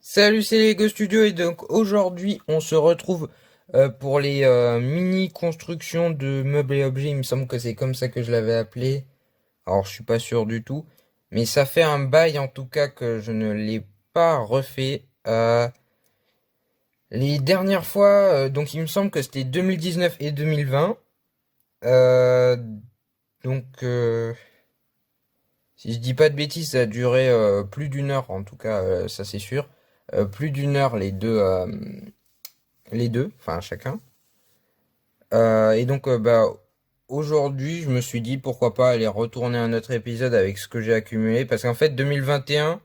Salut, c'est Lego Studio et donc aujourd'hui on se retrouve pour les mini constructions de meubles et objets. Il me semble que c'est comme ça que je l'avais appelé. Alors je suis pas sûr du tout, mais ça fait un bail en tout cas que je ne l'ai pas refait. Les dernières fois, donc il me semble que c'était 2019 et 2020. Euh, donc si je dis pas de bêtises, ça a duré plus d'une heure en tout cas, ça c'est sûr. Plus d'une heure les deux, enfin chacun. Et donc bah aujourd'hui, je me suis dit pourquoi pas aller retourner un autre épisode avec ce que j'ai accumulé parce qu'en fait 2021,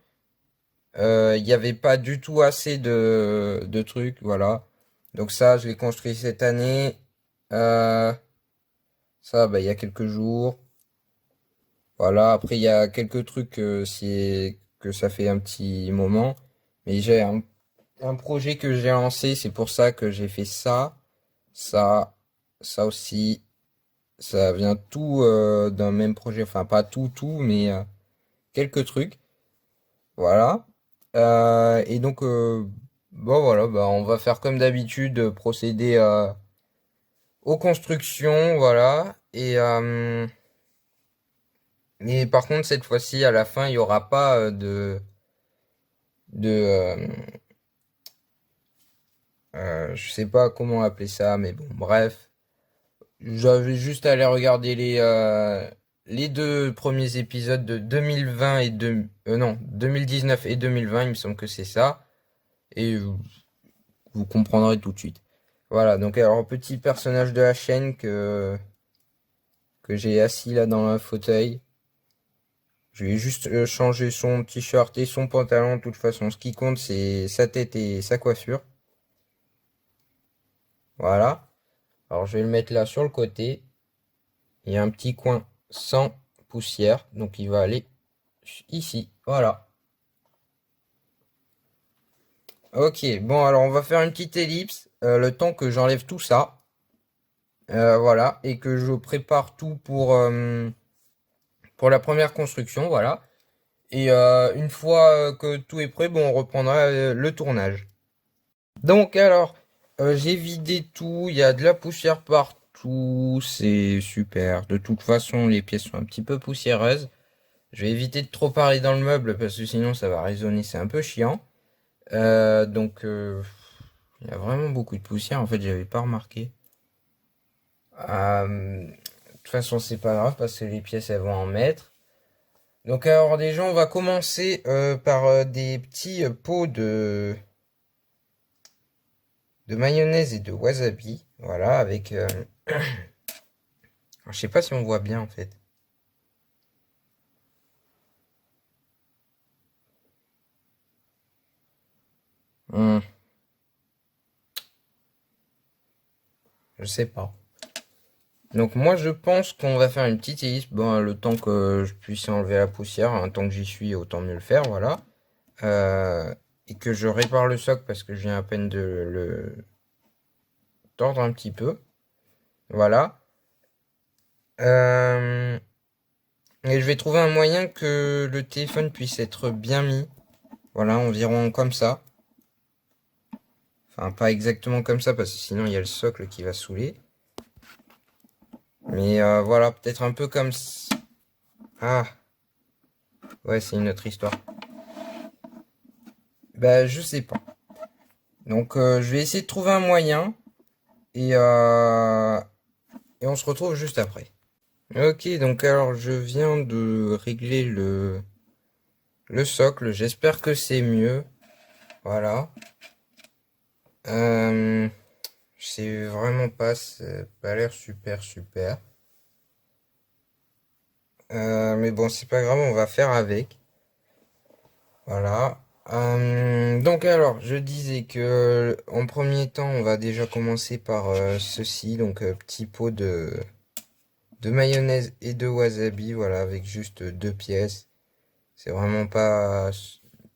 il n'y avait pas du tout assez de trucs, voilà. Donc ça, je l'ai construit cette année. Euh, Ça, bah il y a quelques jours. Voilà. Après, il y a quelques trucs, c'est que ça fait un petit moment. Mais j'ai un projet que j'ai lancé, c'est pour ça que j'ai fait ça, ça, ça aussi. Ça vient tout d'un même projet, enfin pas tout, mais quelques trucs. Voilà. Et donc, bon voilà, bah, on va faire comme d'habitude, procéder aux constructions, voilà. Et par contre, cette fois-ci, à la fin, il n'y aura pas de je sais pas comment appeler ça, mais bon, bref. J'avais juste à aller regarder les deux premiers épisodes de 2020 non, 2019 et 2020, il me semble que c'est ça. Et vous comprendrez tout de suite. Voilà, donc alors petit personnage de la chaîne que j'ai assis là dans le fauteuil. Je vais juste changer son t-shirt et son pantalon. De toute façon, ce qui compte, c'est sa tête et sa coiffure. Voilà. Alors je vais le mettre là sur le côté. Il y a un petit coin sans poussière, donc il va aller ici. Voilà. Ok, bon alors on va faire une petite ellipse, le temps que j'enlève tout ça. Voilà, et que je prépare tout pour la première construction, voilà. Et une fois que tout est prêt, bon, on reprendra le tournage. Donc alors, j'ai vidé tout, il y a de la poussière partout, c'est super. De toute façon, les pièces sont un petit peu poussiéreuses. Je vais éviter de trop parler dans le meuble parce que sinon ça va résonner, c'est un peu chiant. Donc il y a vraiment beaucoup de poussière, en fait j'avais pas remarqué. De toute façon c'est pas grave parce que les pièces elles vont en mettre. Donc alors déjà on va commencer par des petits pots de mayonnaise et de wasabi. Voilà avec... je sais pas si on voit bien en fait. Hmm, je sais pas. Donc moi je pense qu'on va faire une petite hélice. Bon, le temps que je puisse enlever la poussière, hein, tant que j'y suis, autant mieux le faire, voilà. Et que je répare le socle parce que je viens à peine de le tordre un petit peu. Voilà. Euh, et je vais trouver un moyen que le téléphone puisse être bien mis. Voilà, environ comme ça. Enfin, pas exactement comme ça parce que sinon il y a le socle qui va saouler. Mais voilà, peut-être un peu comme... Ah, ouais, c'est une autre histoire. Bah, je sais pas. Donc, je vais essayer de trouver un moyen. Et, euh, et on se retrouve juste après. Ok, donc alors je viens de régler le socle. J'espère que c'est mieux. Voilà. Euh, je sais vraiment pas, c'est pas l'air super super. Mais bon, c'est pas grave, on va faire avec. Voilà. Donc alors, je disais que en premier temps, on va déjà commencer par ceci, donc petit pot de mayonnaise et de wasabi, voilà, avec juste deux pièces. C'est vraiment pas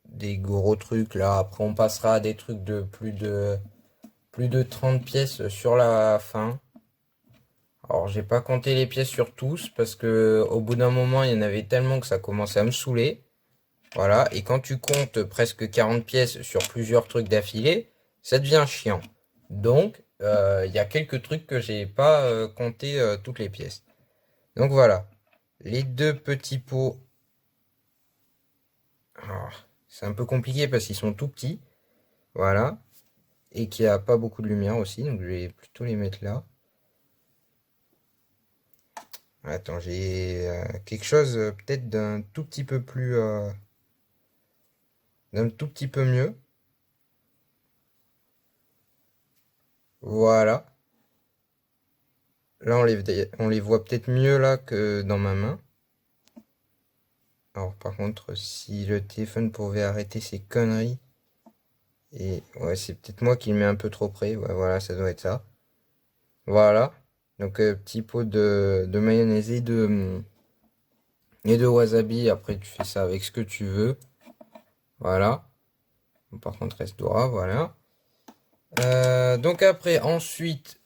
des gros trucs là. Après, on passera à des trucs de plus de 30 pièces sur la fin. Alors, j'ai pas compté les pièces sur tous parce que au bout d'un moment, il y en avait tellement que ça commençait à me saouler. Voilà, et quand tu comptes presque 40 pièces sur plusieurs trucs d'affilée, ça devient chiant. Donc, il y a quelques trucs que j'ai pas compté toutes les pièces. Donc voilà, les deux petits pots. Alors, c'est un peu compliqué parce qu'ils sont tout petits. Voilà, et qu'il n'y a pas beaucoup de lumière aussi, donc je vais plutôt les mettre là. Attends, j'ai quelque chose peut-être d'un tout petit peu mieux. Voilà. Là, on les voit peut-être mieux là que dans ma main. Alors, par contre, si le téléphone pouvait arrêter ses conneries. Et ouais, c'est peut-être moi qui le mets un peu trop près. Ouais, voilà, ça doit être ça. Voilà. Donc, petit pot de mayonnaise et de wasabi. Après, tu fais ça avec ce que tu veux. Voilà. Par contre, restaura, voilà. Donc après, ensuite,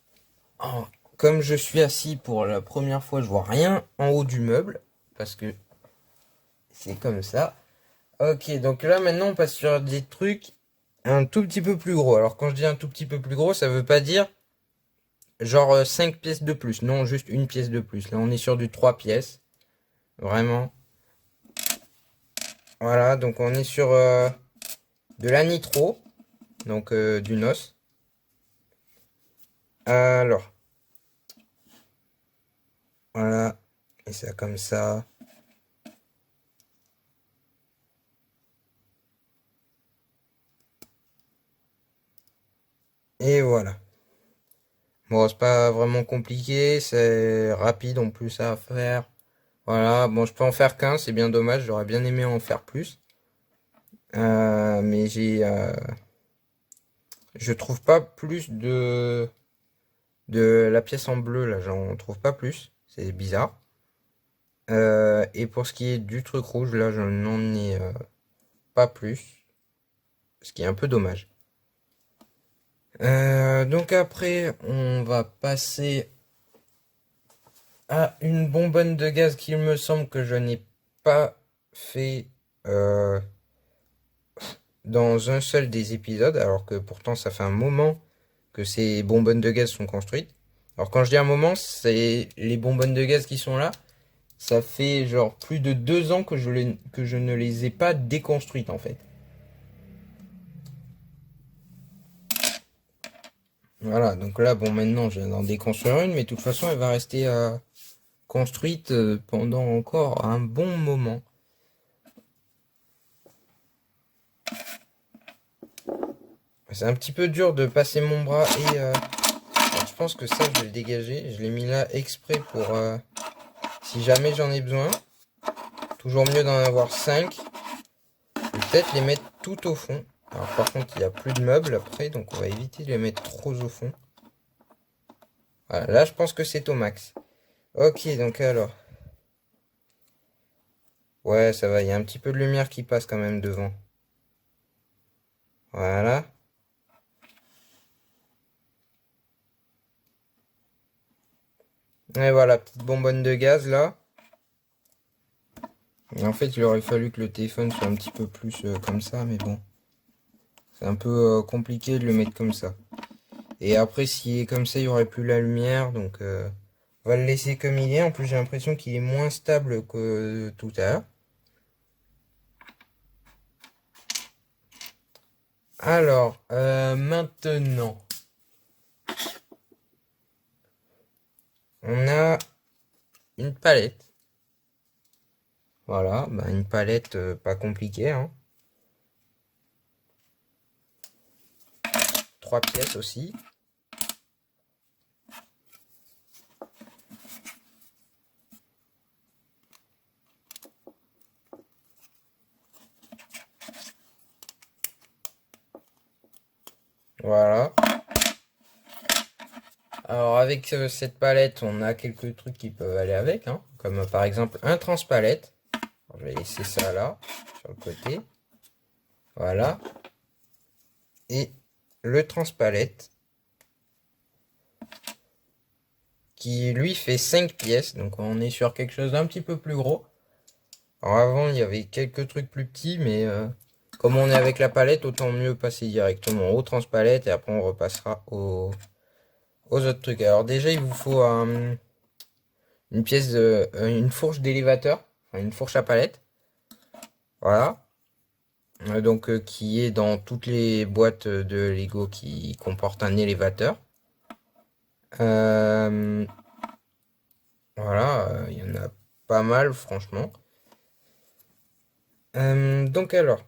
oh, comme je suis assis pour la première fois, je vois rien en haut du meuble. Parce que c'est comme ça. Ok, donc là maintenant on passe sur des trucs un tout petit peu plus gros. Alors quand je dis un tout petit peu plus gros, ça veut pas dire genre 5 pièces de plus. Non, juste une pièce de plus. Là on est sur du 3 pièces. Vraiment. Voilà, donc on est sur de la nitro. Donc du NOS. Alors, voilà. Et ça comme ça. Et voilà. Bon, c'est pas vraiment compliqué, c'est rapide en plus à faire. Voilà, bon, je peux en faire qu'un, c'est bien dommage, j'aurais bien aimé en faire plus. Mais je trouve pas plus de la pièce en bleu, là, j'en trouve pas plus, c'est bizarre. Et pour ce qui est du truc rouge, là, je n'en ai pas plus, ce qui est un peu dommage. Donc après, on va passer à une bonbonne de gaz qu'il me semble que je n'ai pas fait dans un seul des épisodes, alors que pourtant ça fait un moment que ces bonbonnes de gaz sont construites. Alors quand je dis un moment, c'est les bonbonnes de gaz qui sont là. Ça fait genre plus de 2 ans que que je ne les ai pas déconstruites en fait. Voilà, donc là, bon, maintenant je viens d'en déconstruire une, mais de toute façon elle va rester construite pendant encore un bon moment. C'est un petit peu dur de passer mon bras et je pense que ça je vais le dégager. Je l'ai mis là exprès pour si jamais j'en ai besoin. Toujours mieux d'en avoir 5. Peut-être les mettre tout au fond. Alors par contre il n'y a plus de meubles après, donc on va éviter de les mettre trop au fond. Voilà, là je pense que c'est au max. Ok, donc alors. Ouais, ça va, il y a un petit peu de lumière qui passe quand même devant. Voilà. Et voilà, petite bonbonne de gaz là. Et en fait, il aurait fallu que le téléphone soit un petit peu plus comme ça, mais bon. C'est un peu compliqué de le mettre comme ça. Et après, s'il est comme ça, il n'y aurait plus la lumière, donc on va le laisser comme il est. En plus, j'ai l'impression qu'il est moins stable que tout à l'heure. Alors, maintenant, on a une palette. Voilà, bah, une palette pas compliquée, hein. 3 pièces aussi. Voilà. Alors avec cette palette, on a quelques trucs qui peuvent aller avec, hein, comme par exemple un transpalette. Alors, je vais laisser ça là, sur le côté. Voilà. Et le transpalette, qui lui fait 5 pièces. Donc on est sur quelque chose d'un petit peu plus gros. Alors avant, il y avait quelques trucs plus petits, mais comme on est avec la palette, autant mieux passer directement au transpalette et après on repassera aux autres trucs. Alors déjà, il vous faut une pièce une fourche d'élévateur, enfin, une fourche à palette. Voilà. Donc qui est dans toutes les boîtes de Lego qui comportent un élévateur. Euh, voilà, il y en a pas mal, franchement. Donc alors,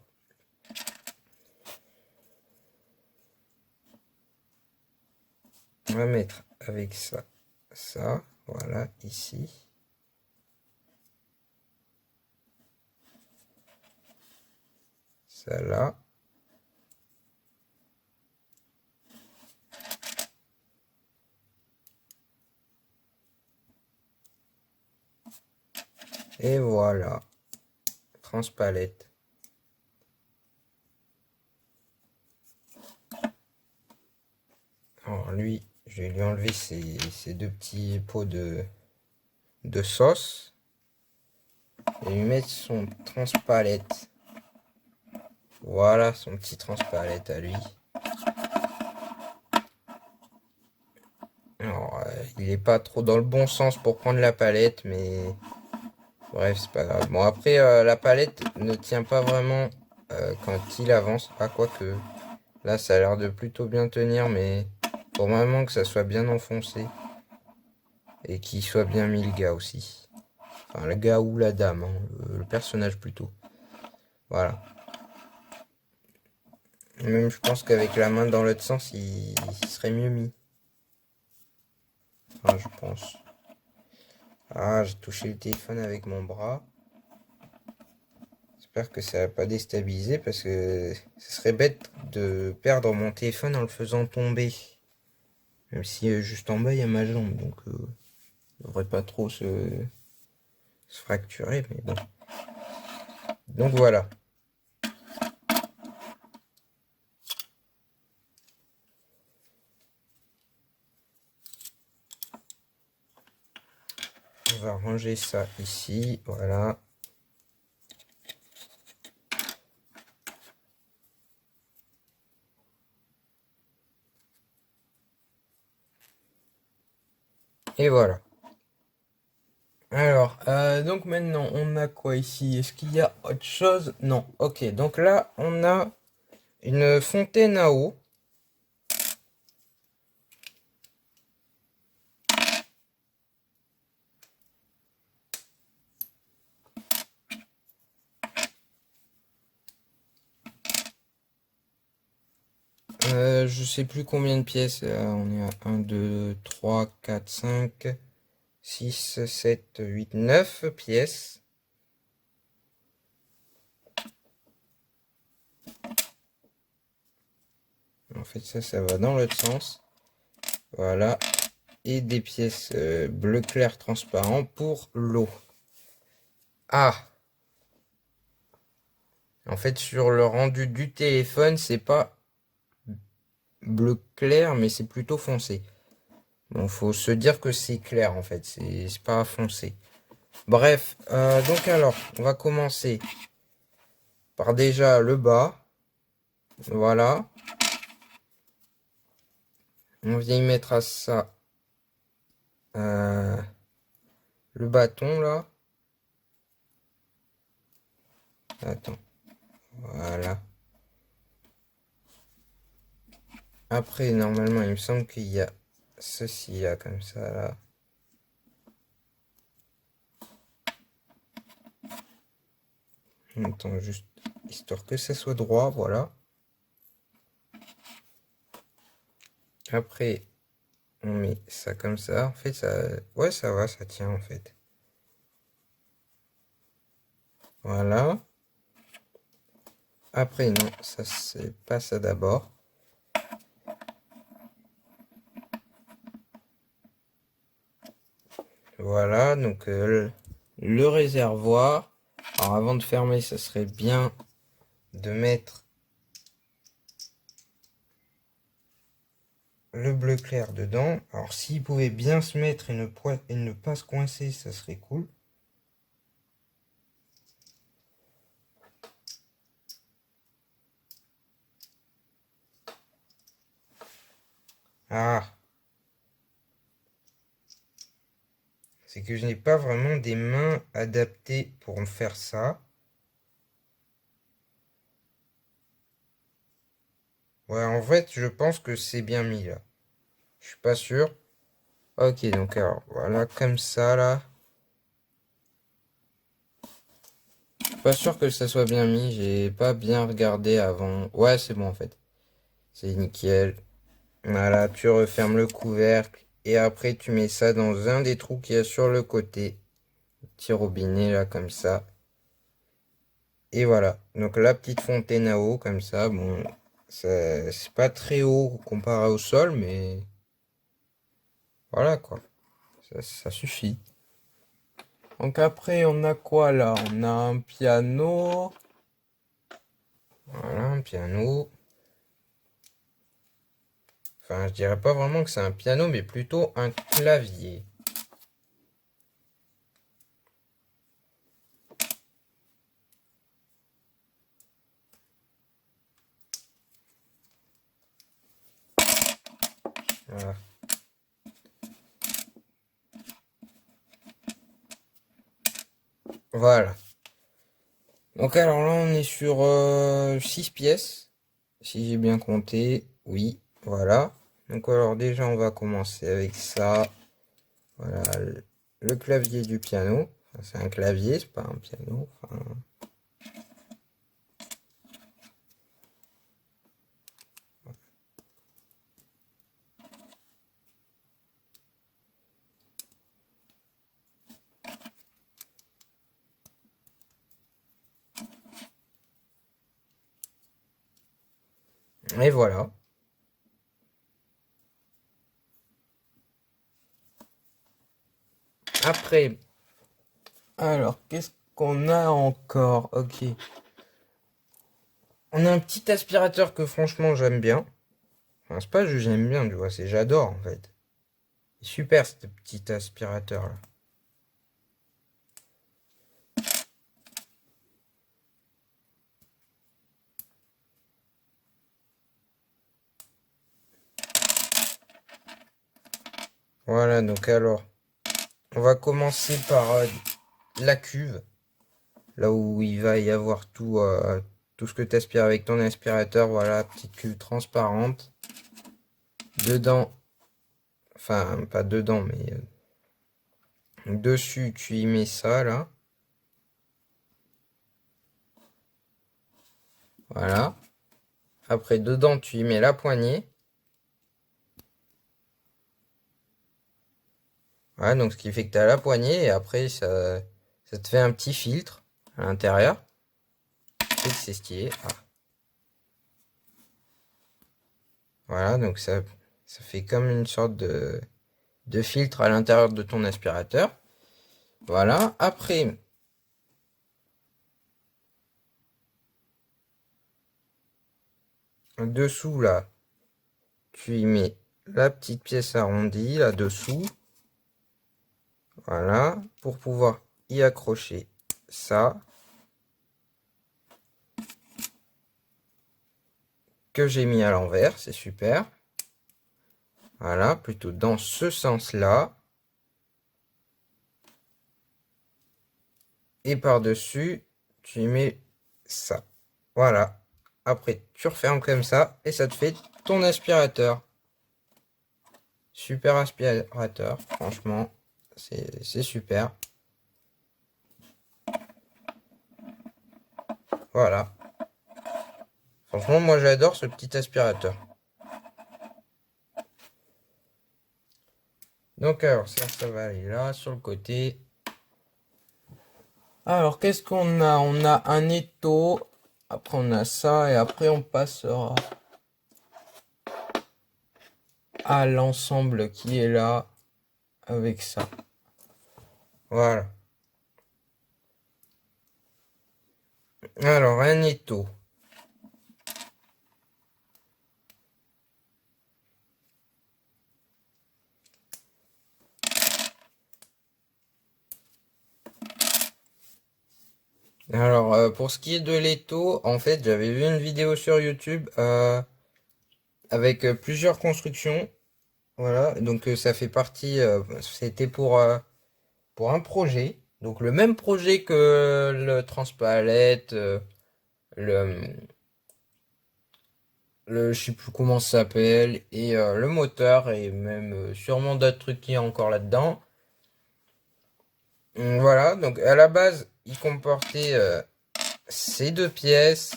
on va mettre avec ça, ça, voilà, ici. Ça là. Et voilà, transpalette. Alors lui, je vais lui enlever ces deux petits pots de sauce. Et lui mettre son transpalette. Voilà son petit transpalette à lui. Alors, il est pas trop dans le bon sens pour prendre la palette, mais bref, c'est pas grave. Bon, après, la palette ne tient pas vraiment quand il avance. Ah, quoique, là, ça a l'air de plutôt bien tenir, mais faut vraiment que ça soit bien enfoncé et qu'il soit bien mis le gars aussi. Enfin, le gars ou la dame, hein, le personnage plutôt. Voilà. Même, je pense qu'avec la main dans l'autre sens, il serait mieux mis. Enfin, je pense. Ah, j'ai touché le téléphone avec mon bras. J'espère que ça va pas déstabiliser parce que ce serait bête de perdre mon téléphone en le faisant tomber. Même si juste en bas il y a ma jambe, donc il devrait pas trop se fracturer, mais bon. Donc voilà. On va ranger ça ici, voilà. Et voilà. Alors, donc maintenant, on a quoi ici? Est-ce qu'il y a autre chose? Non. Ok, donc là, on a une fontaine à eau. Je sais plus combien de pièces. On est à 1, 2, 3, 4, 5, 6, 7, 8, 9 pièces. En fait, ça va dans l'autre sens. Voilà. Et des pièces bleu clair transparent pour l'eau. Ah! En fait, sur le rendu du téléphone, c'est pas bleu clair, mais c'est plutôt foncé. Bon, faut se dire que c'est clair, en fait. C'est pas foncé. Bref, donc alors, on va commencer par déjà le bas. Voilà. On vient y mettre à ça le bâton, là. Attends. Voilà. Après, normalement, il me semble qu'il y a ceci, là, comme ça, là. Attends, juste histoire que ça soit droit, voilà. Après, on met ça comme ça. En fait, ça, ouais, ça va, ça tient, en fait. Voilà. Après, non, ça, c'est pas ça d'abord. Voilà, donc le réservoir. Alors, avant de fermer, ça serait bien de mettre le bleu clair dedans. Alors, s'il pouvait bien se mettre et ne pas se coincer, ça serait cool. Ah, c'est que je n'ai pas vraiment des mains adaptées pour me faire ça. Ouais, en fait, je pense que c'est bien mis là. Je suis pas sûr. Ok, donc alors, voilà, comme ça là. Je suis pas sûr que ça soit bien mis, j'ai pas bien regardé avant. Ouais, c'est bon en fait. C'est nickel. Voilà, tu refermes le couvercle et après tu mets ça dans un des trous qu'il y a sur le côté. Petit robinet là comme ça. Et voilà. Donc la petite fontaine à eau comme ça. Bon, c'est pas très haut comparé au sol, mais voilà quoi. Ça suffit. Donc après on a quoi là? On a un piano. Voilà, un piano. Enfin, je dirais pas vraiment que c'est un piano, mais plutôt un clavier. Voilà. Voilà. Donc alors là, on est sur 6 pièces. Si j'ai bien compté. Oui, voilà. Donc alors déjà, on va commencer avec ça. Voilà, le clavier du piano. Enfin, c'est un clavier, c'est pas un piano. Enfin, et voilà. Après, alors, qu'est-ce qu'on a encore? Ok. On a un petit aspirateur que franchement j'aime bien. Enfin, c'est pas que j'aime bien, tu vois, c'est j'adore en fait. Super ce petit aspirateur là. Voilà, donc alors, on va commencer par la cuve, là où il va y avoir tout ce que tu aspires avec ton aspirateur. Voilà, petite cuve transparente. Dedans, enfin pas dedans, mais dessus, tu y mets ça là. Voilà. Après, dedans, tu y mets la poignée. Voilà, donc ce qui fait que tu as la poignée et après, ça te fait un petit filtre à l'intérieur. Et c'est stylé. Ah. Voilà, donc ça fait comme une sorte de filtre à l'intérieur de ton aspirateur. Voilà, après, dessous là, tu y mets la petite pièce arrondie là-dessous. Voilà, pour pouvoir y accrocher ça, que j'ai mis à l'envers, c'est super. Voilà, plutôt dans ce sens-là. Et par-dessus, tu y mets ça. Voilà. Après, tu refermes comme ça et ça te fait ton aspirateur. Super aspirateur, franchement, c'est super. Voilà. Franchement, moi j'adore ce petit aspirateur. Donc alors, ça va aller là, sur le côté. Alors, qu'est-ce qu'on a? On a un étau. Après, on a ça. Et après, on passera à l'ensemble qui est là avec ça. Voilà. Alors, un étau. Alors, pour ce qui est de l'étau, en fait, j'avais vu une vidéo sur YouTube avec plusieurs constructions. Voilà, donc ça fait partie, c'était pour un projet. Donc le même projet que le transpalette, le, je sais plus comment ça s'appelle, et le moteur, et même sûrement d'autres trucs qui y a encore là-dedans. Voilà, donc à la base, il comportait ces deux pièces,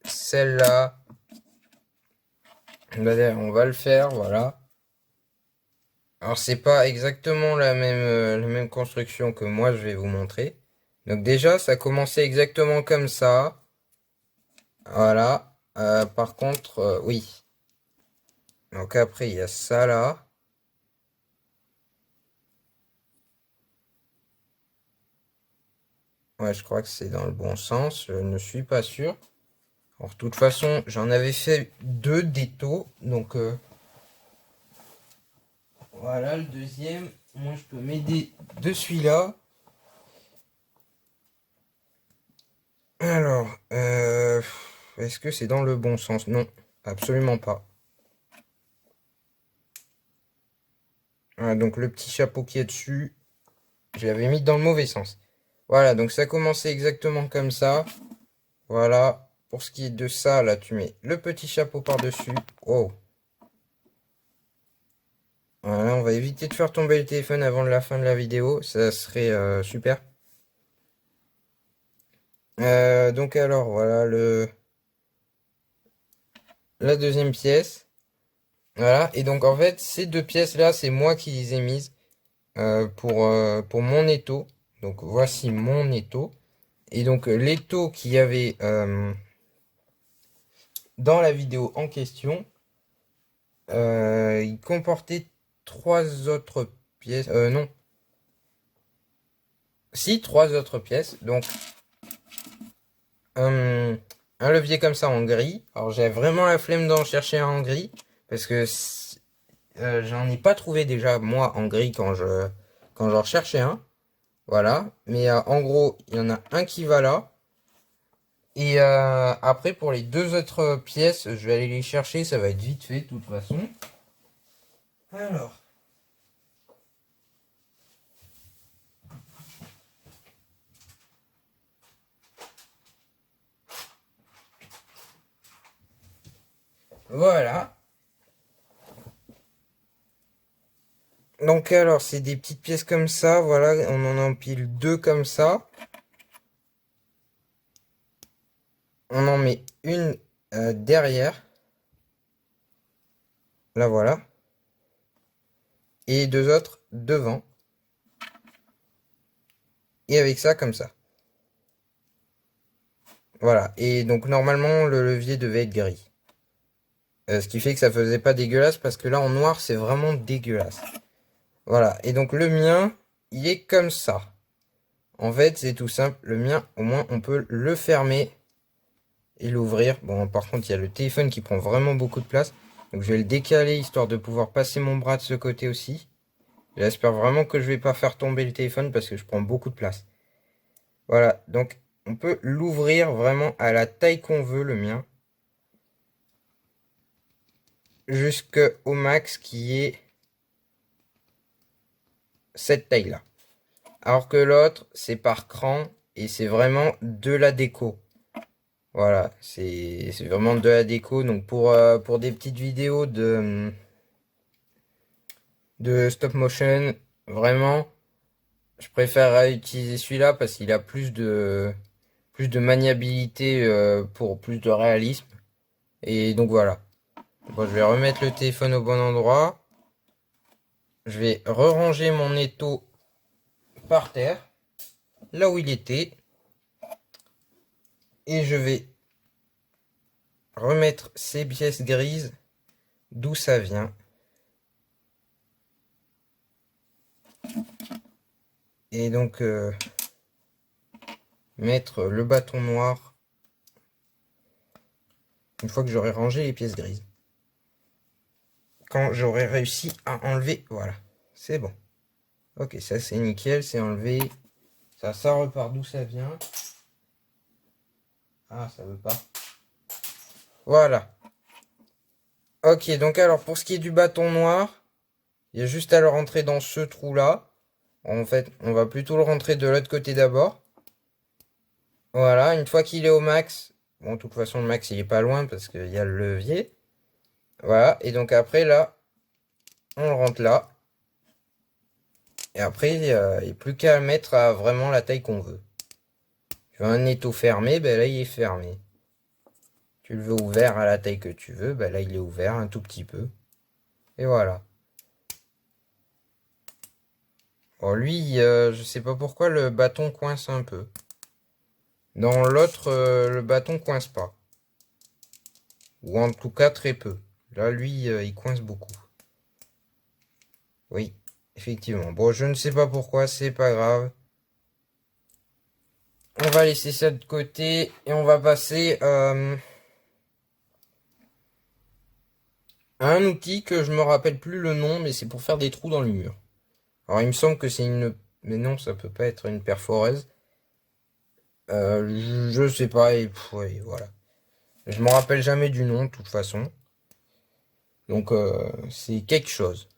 celle-là. On va le faire, voilà. Alors c'est pas exactement la même construction que moi je vais vous montrer. Donc déjà, ça commençait exactement comme ça. Voilà. Par contre, oui. Donc après, il y a ça là. Ouais, je crois que c'est dans le bon sens. Je ne suis pas sûr. Alors, de toute façon, j'en avais fait deux d'étau. Donc, voilà, le deuxième. Moi, je peux m'aider de celui-là. Alors, est-ce que c'est dans le bon sens? Non, absolument pas. Voilà, donc le petit chapeau qui est dessus, je l'avais mis dans le mauvais sens. Voilà, donc ça commençait exactement comme ça. Voilà. Pour ce qui est de ça, là, tu mets le petit chapeau par-dessus. Oh. Voilà, on va éviter de faire tomber le téléphone avant la fin de la vidéo. Ça serait super. Donc alors, voilà la deuxième pièce. Voilà. Et donc en fait, ces deux pièces-là, c'est moi qui les ai mises pour mon étau. Donc voici mon étau. Et donc l'étau qu'il y avait dans la vidéo en question, il comportait trois autres pièces. Non. Si, trois autres pièces. Donc un, un levier comme ça en gris. Alors j'ai vraiment la flemme d'en chercher un en gris. Parce que j'en ai pas trouvé déjà moi en gris quand j'en recherchais un. Voilà. Mais en gros, il y en a un qui va là. Et après, pour les deux autres pièces, je vais aller les chercher. Ça va être vite fait de toute façon. Alors. Voilà. Donc alors, c'est des petites pièces comme ça. Voilà, on en empile deux comme ça. On en met une derrière. Là, voilà. Et deux autres devant. Et avec ça, comme ça. Voilà. Et donc, normalement, le levier devait être gris. Ce qui fait que ça faisait pas dégueulasse parce que là, en noir, c'est vraiment dégueulasse. Voilà. Et donc, le mien, il est comme ça. En fait, c'est tout simple. Le mien, au moins, on peut le fermer et l'ouvrir. Bon, par contre, il y a le téléphone qui prend vraiment beaucoup de place. Donc, je vais le décaler histoire de pouvoir passer mon bras de ce côté aussi. J'espère vraiment que je vais pas faire tomber le téléphone parce que je prends beaucoup de place. Voilà, donc on peut l'ouvrir vraiment à la taille qu'on veut, le mien. Jusqu'au max qui est cette taille-là. Alors que l'autre, c'est par cran et c'est vraiment de la déco. Voilà, c'est vraiment de la déco. Donc pour des petites vidéos de stop motion, vraiment, je préfère utiliser celui-là parce qu'il a plus de maniabilité pour plus de réalisme. Et donc voilà. Bon, je vais remettre le téléphone au bon endroit. Je vais re-ranger mon étau par terre, là où il était. Et je vais remettre ces pièces grises d'où ça vient. Et donc mettre le bâton noir une fois que j'aurai rangé les pièces grises. Quand j'aurai réussi à enlever, voilà, c'est bon. Ok, ça c'est nickel, c'est enlevé. Ça repart d'où ça vient. Ah, ça veut pas. Voilà. Ok, donc alors pour ce qui est du bâton noir, Il y a juste à le rentrer dans ce trou-là. En fait, on va plutôt le rentrer de l'autre côté d'abord. Voilà, une fois qu'il est au max. Bon, de toute façon, le max, il est pas loin parce qu'il y a le levier. Voilà, et donc après, là, on le rentre là. Et après, il n'y a plus qu'à le mettre à vraiment la taille qu'on veut. Tu veux un étau fermé, ben là, il est fermé. Tu le veux ouvert à la taille que tu veux, ben là, il est ouvert un tout petit peu. Et voilà. Bon, lui, je sais pas pourquoi le bâton coince un peu. Dans l'autre, le bâton coince pas. Ou en tout cas très peu. Là, lui, il coince beaucoup. Oui, effectivement. Bon, je ne sais pas pourquoi, c'est pas grave. On va laisser ça de côté et on va passer à un outil que je me rappelle plus le nom, mais c'est pour faire des trous dans le mur. Alors, il me semble que c'est une... Mais non, ça peut pas être une perforeuse. Je sais pas, et ouais, voilà. Je me rappelle jamais du nom, de toute façon. Donc, c'est quelque chose.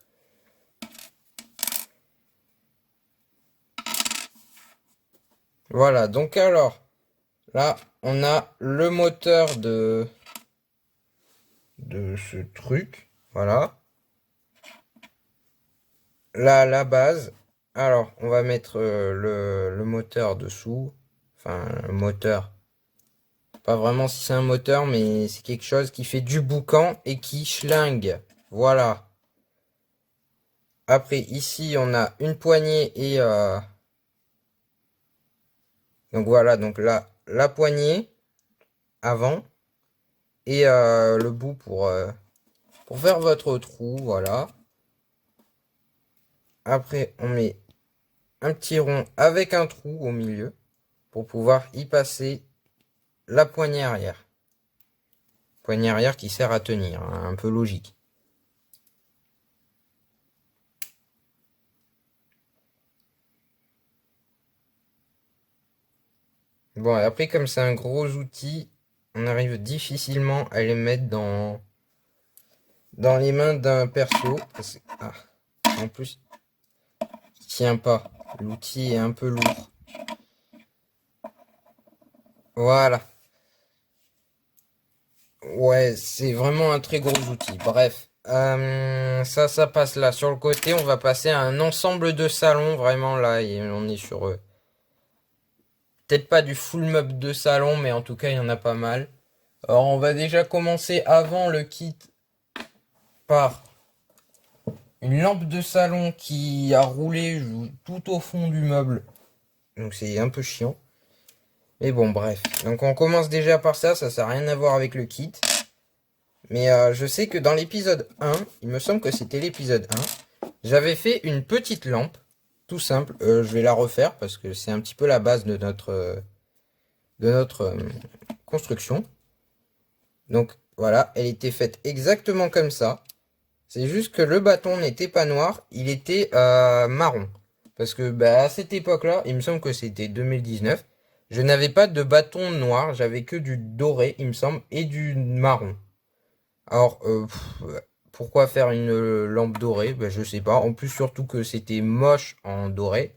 Voilà, donc alors, là, on a le moteur de ce truc. Voilà. Là, la base. Alors, on va mettre le moteur dessous. Enfin, le moteur. Pas vraiment si c'est un moteur, mais c'est quelque chose qui fait du boucan et qui schlingue. Voilà. Après, ici, on a une poignée et... donc voilà, donc là, la poignée avant. Et le bout pour faire votre trou, voilà. Après, on met un petit rond avec un trou au milieu pour pouvoir y passer la poignée arrière. Poignée arrière qui sert à tenir, hein, un peu logique. Bon, et après, comme c'est un gros outil, on arrive difficilement à les mettre dans les mains d'un perso. Ah, en plus, il tient pas. L'outil est un peu lourd. Voilà. Ouais, c'est vraiment un très gros outil. Bref, ça passe là. Sur le côté, on va passer à un ensemble de salons. Vraiment là, et on est sur peut-être pas du full meuble de salon, mais en tout cas, il y en a pas mal. Alors, on va déjà commencer avant le kit par une lampe de salon qui a roulé tout au fond du meuble. Donc, c'est un peu chiant. Mais bon, bref. Donc, on commence déjà par ça. Ça n'a rien à voir avec le kit. Mais je sais que dans l'épisode 1, il me semble que c'était l'épisode 1, j'avais fait une petite lampe, tout simple. Je vais la refaire parce que c'est un petit peu la base de notre construction. Donc voilà, elle était faite exactement comme ça. C'est juste que le bâton n'était pas noir, il était marron. Parce que bah, à cette époque-là, il me semble que c'était 2019, je n'avais pas de bâton noir, j'avais que du doré, il me semble, et du marron. Alors, pourquoi faire une lampe dorée? Ben, je sais pas. En plus, surtout que c'était moche en doré.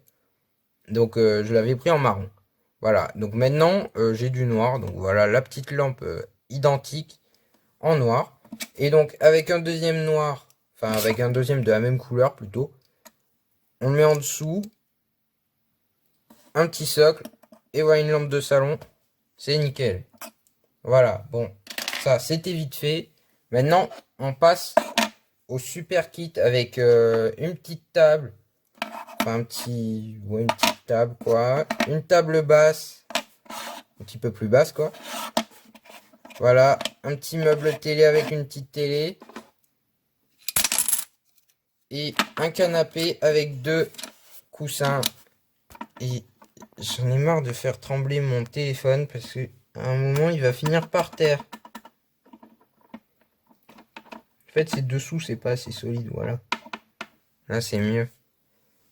Donc, je l'avais pris en marron. Voilà. Donc maintenant, j'ai du noir. Donc voilà, la petite lampe identique en noir. Et donc, avec un deuxième noir, enfin avec un deuxième de la même couleur plutôt, on le met en dessous. Un petit socle. Et voilà une lampe de salon. C'est nickel. Voilà. Bon, ça, c'était vite fait. Maintenant, on passe au super kit avec une petite table, enfin ouais, une petite table quoi, une table basse, un petit peu plus basse quoi. Voilà, un petit meuble télé avec une petite télé et un canapé avec deux coussins. Et j'en ai marre de faire trembler mon téléphone parce que à un moment il va finir par terre. En fait, c'est dessous, c'est pas assez solide, voilà. Là, c'est mieux.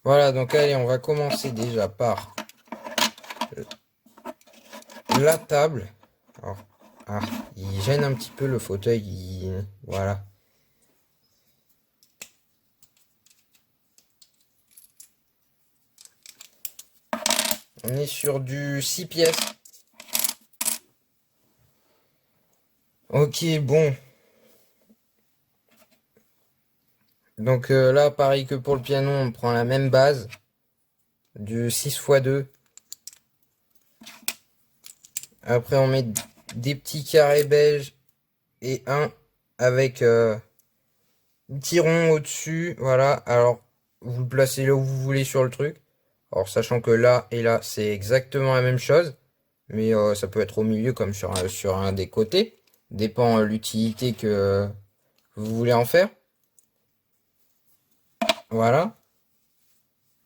Voilà, donc allez, on va commencer déjà par la table. Alors, ah, il gêne un petit peu le fauteuil. Voilà. on est sur du 6 pièces. Ok, bon. Donc là, pareil que pour le piano, on prend la même base. Du 6x2. Après, on met des petits carrés beige et un avec un petit rond au-dessus. Voilà, alors vous le placez là où vous voulez sur le truc. Alors, sachant que là et là, c'est exactement la même chose. Mais ça peut être au milieu comme sur un des côtés. Dépend l'utilité que vous voulez en faire. Voilà.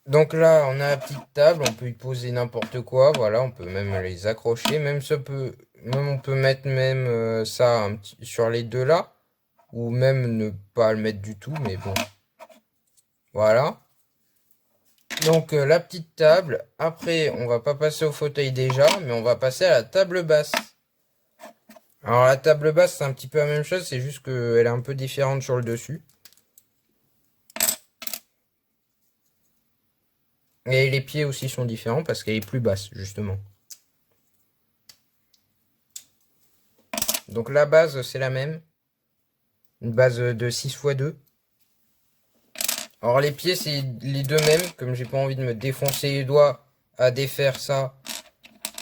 Donc là, on a la petite table, on peut y poser n'importe quoi. Voilà, on peut même les accrocher. Même on peut mettre même ça sur les deux là. Ou même ne pas le mettre du tout, mais bon. Voilà. Donc la petite table. Après, on va pas passer au fauteuil déjà, mais on va passer à la table basse. Alors la table basse, c'est un petit peu la même chose, c'est juste qu'elle est un peu différente sur le dessus. Et les pieds aussi sont différents parce qu'elle est plus basse, justement. Donc la base, c'est la même. Une base de 6x2. Alors les pieds, c'est les deux mêmes. Comme j'ai pas envie de me défoncer les doigts à défaire ça,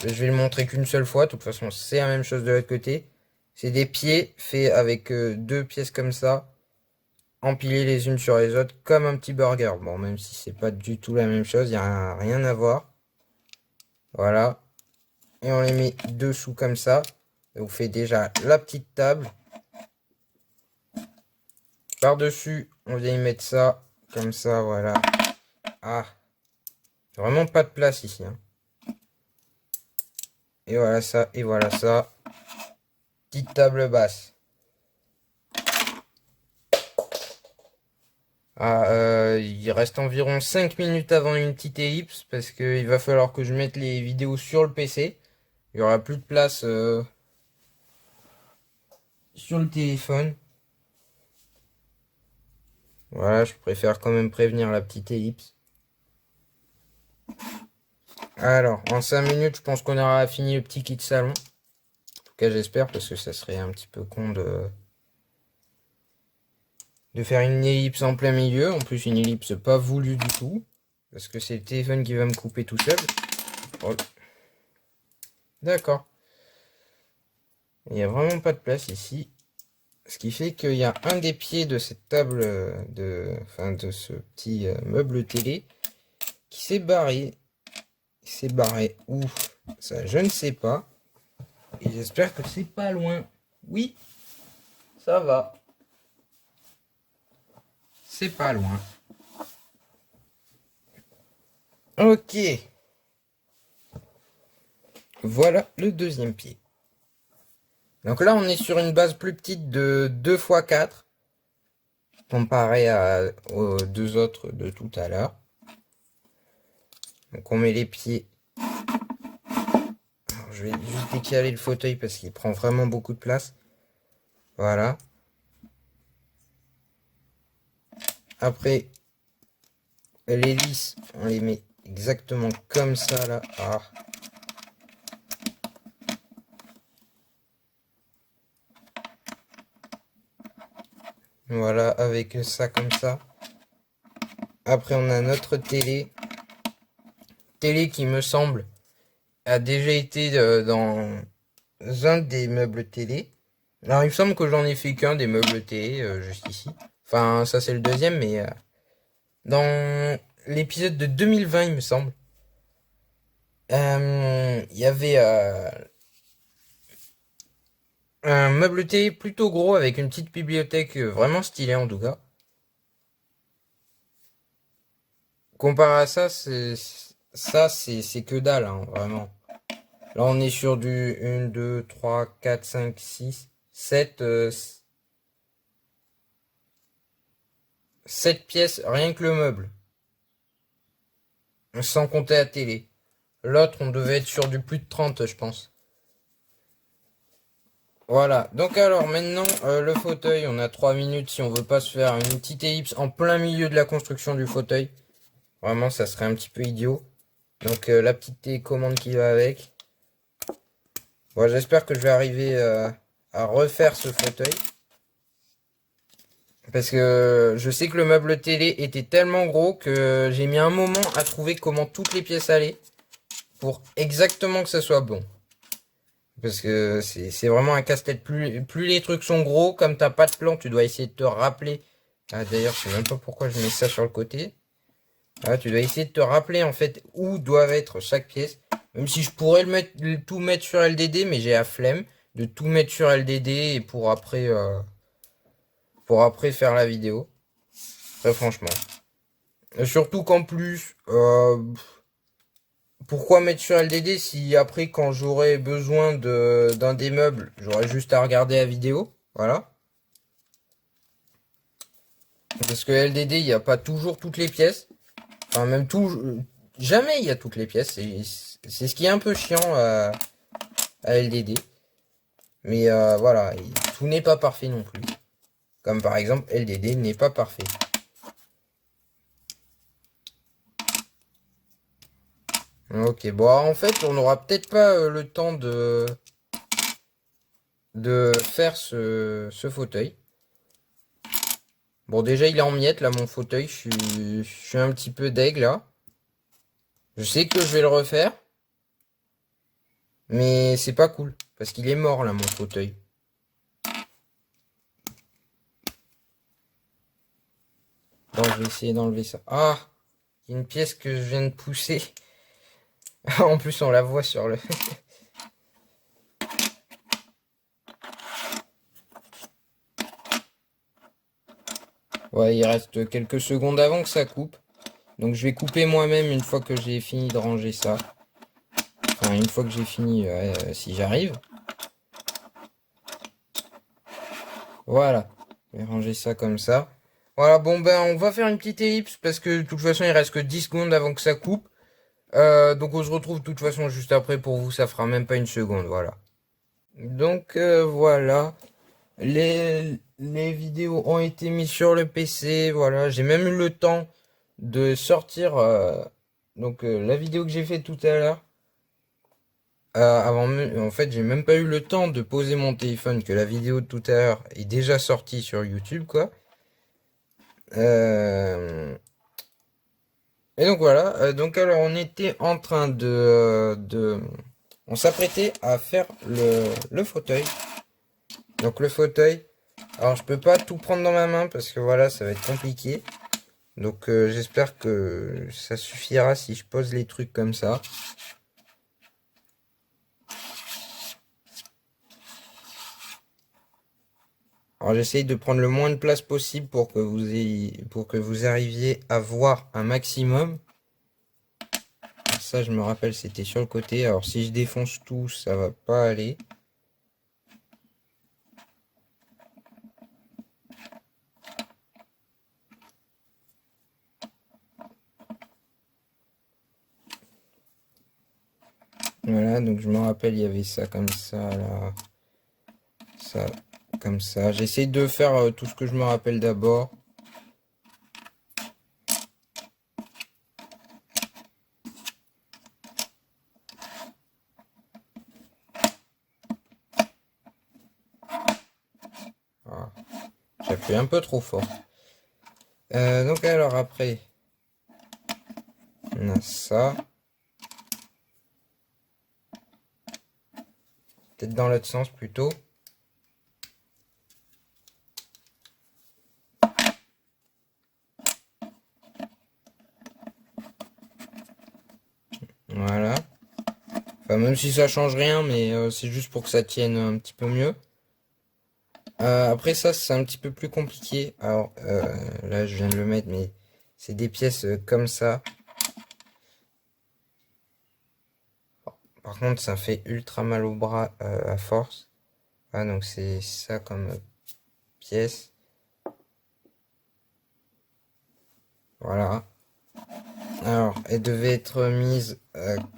je vais le montrer qu'une seule fois. De toute façon, c'est la même chose de l'autre côté. C'est des pieds faits avec deux pièces comme ça, empilées les unes sur les autres, comme un petit burger. Bon, même si c'est pas du tout la même chose, il n'y a rien à voir. Voilà. Et on les met dessous comme ça. Ça vous fait déjà la petite table. Par-dessus, on vient y mettre ça, comme ça, voilà. Ah, vraiment pas de place ici. Hein. Et voilà ça, et voilà ça. Petite table basse. Ah, il reste environ 5 minutes avant une petite ellipse, parce qu'il va falloir que je mette les vidéos sur le PC. Il y aura plus de place sur le téléphone. Voilà, je préfère quand même prévenir la petite ellipse. Alors, en 5 minutes, je pense qu'on aura fini le petit kit salon. En tout cas, j'espère, parce que ça serait un petit peu con de faire une ellipse en plein milieu. En plus, une ellipse pas voulue du tout. Parce que c'est le téléphone qui va me couper tout seul. Oh. D'accord. Il n'y a vraiment pas de place ici. Ce qui fait qu'il y a un des pieds de cette table, de ce petit meuble télé, qui s'est barré. Il s'est barré où? Ça, je ne sais pas. Et j'espère que c'est pas loin. Oui, ça va. C'est pas loin. Ok. Voilà le deuxième pied. Donc là, on est sur une base plus petite de 2x4. Comparé aux deux autres de tout à l'heure. Donc on met les pieds. Alors, je vais juste décaler le fauteuil parce qu'il prend vraiment beaucoup de place. Voilà. Après, les lisses, on les met exactement comme ça là. Ah. Voilà, avec ça comme ça. Après, on a notre télé. Télé qui me semble a déjà été dans un des meubles télé. Alors, il me semble que j'en ai fait qu'un des meubles télé juste ici. Enfin, ça c'est le deuxième, mais dans l'épisode de 2020, il me semble, il y avait un meuble télé plutôt gros avec une petite bibliothèque vraiment stylée en tout cas. Comparé à ça, c'est que dalle, hein, vraiment. Là, on est sur du 1, 2, 3, 4, 5, 6, 7, 7 pièces, rien que le meuble. Sans compter la télé. L'autre, on devait être sur du plus de 30, je pense. Voilà. Donc alors, maintenant, le fauteuil, on a 3 minutes si on veut pas se faire une petite ellipse en plein milieu de la construction du fauteuil. Vraiment, ça serait un petit peu idiot. Donc la petite télécommande qui va avec. Bon, j'espère que je vais arriver à refaire ce fauteuil. Parce que je sais que le meuble télé était tellement gros que j'ai mis un moment à trouver comment toutes les pièces allaient pour exactement que ça soit bon. Parce que c'est vraiment un casse-tête. Plus les trucs sont gros, comme t'as pas de plan, tu dois essayer de te rappeler. Ah, d'ailleurs, je sais même pas pourquoi je mets ça sur le côté. Ah, tu dois essayer de te rappeler en fait où doivent être chaque pièce. Même si je pourrais tout mettre sur LDD, mais j'ai la flemme de tout mettre sur LDD et pour après faire la vidéo. Très franchement. Et surtout qu'en plus, pourquoi mettre sur LDD si après quand j'aurai besoin d'un des meubles, j'aurai juste à regarder la vidéo. Voilà. Parce que LDD, il n'y a pas toujours toutes les pièces. Enfin, même tout. Jamais il y a toutes les pièces. C'est ce qui est un peu chiant à LDD. Mais voilà, tout n'est pas parfait non plus. Comme par exemple, LDD n'est pas parfait. Ok, bon, en fait, on n'aura peut-être pas le temps de faire ce fauteuil. Bon, déjà, il est en miettes, là, mon fauteuil. Je suis un petit peu deg, là. Je sais que je vais le refaire. Mais c'est pas cool. Parce qu'il est mort, là, mon fauteuil. Bon, je vais essayer d'enlever ça. Ah! Il y a une pièce que je viens de pousser. En plus, on la voit sur le... Ouais, il reste quelques secondes avant que ça coupe. Donc je vais couper moi-même une fois que j'ai fini de ranger ça. Enfin, une fois que j'ai fini, si j'arrive. Voilà. Je vais ranger ça comme ça. Voilà, bon ben on va faire une petite ellipse parce que de toute façon il reste que 10 secondes avant que ça coupe. Donc on se retrouve de toute façon juste après pour vous, ça fera même pas une seconde, voilà. Donc voilà. Les vidéos ont été mises sur le PC, voilà. J'ai même eu le temps de sortir la vidéo que j'ai fait tout à l'heure. En fait, j'ai même pas eu le temps de poser mon téléphone que la vidéo de tout à l'heure est déjà sortie sur YouTube, quoi. Euh, Et donc voilà. Donc alors, on était en train on s'apprêtait à faire le fauteuil. Donc le fauteuil. Alors, je peux pas tout prendre dans ma main parce que voilà, ça va être compliqué. Donc j'espère que ça suffira si je pose les trucs comme ça. Alors j'essaye de prendre le moins de place possible pour que pour que vous arriviez à voir un maximum. Alors ça je me rappelle c'était sur le côté. Alors si je défonce tout ça va pas aller. Voilà, donc je me rappelle il y avait ça comme ça là. Ça comme ça. J'essaye de faire tout ce que je me rappelle d'abord. Voilà. J'appuie un peu trop fort. Donc alors après, on a ça. Peut-être dans l'autre sens plutôt. Voilà. Enfin, même si ça change rien, mais c'est juste pour que ça tienne un petit peu mieux. Après ça, c'est un petit peu plus compliqué. Alors, là, je viens de le mettre, mais c'est des pièces comme ça. Par contre, ça fait ultra mal au bras à force. Ah, donc c'est ça comme pièce. Voilà. Alors, elle devait être mise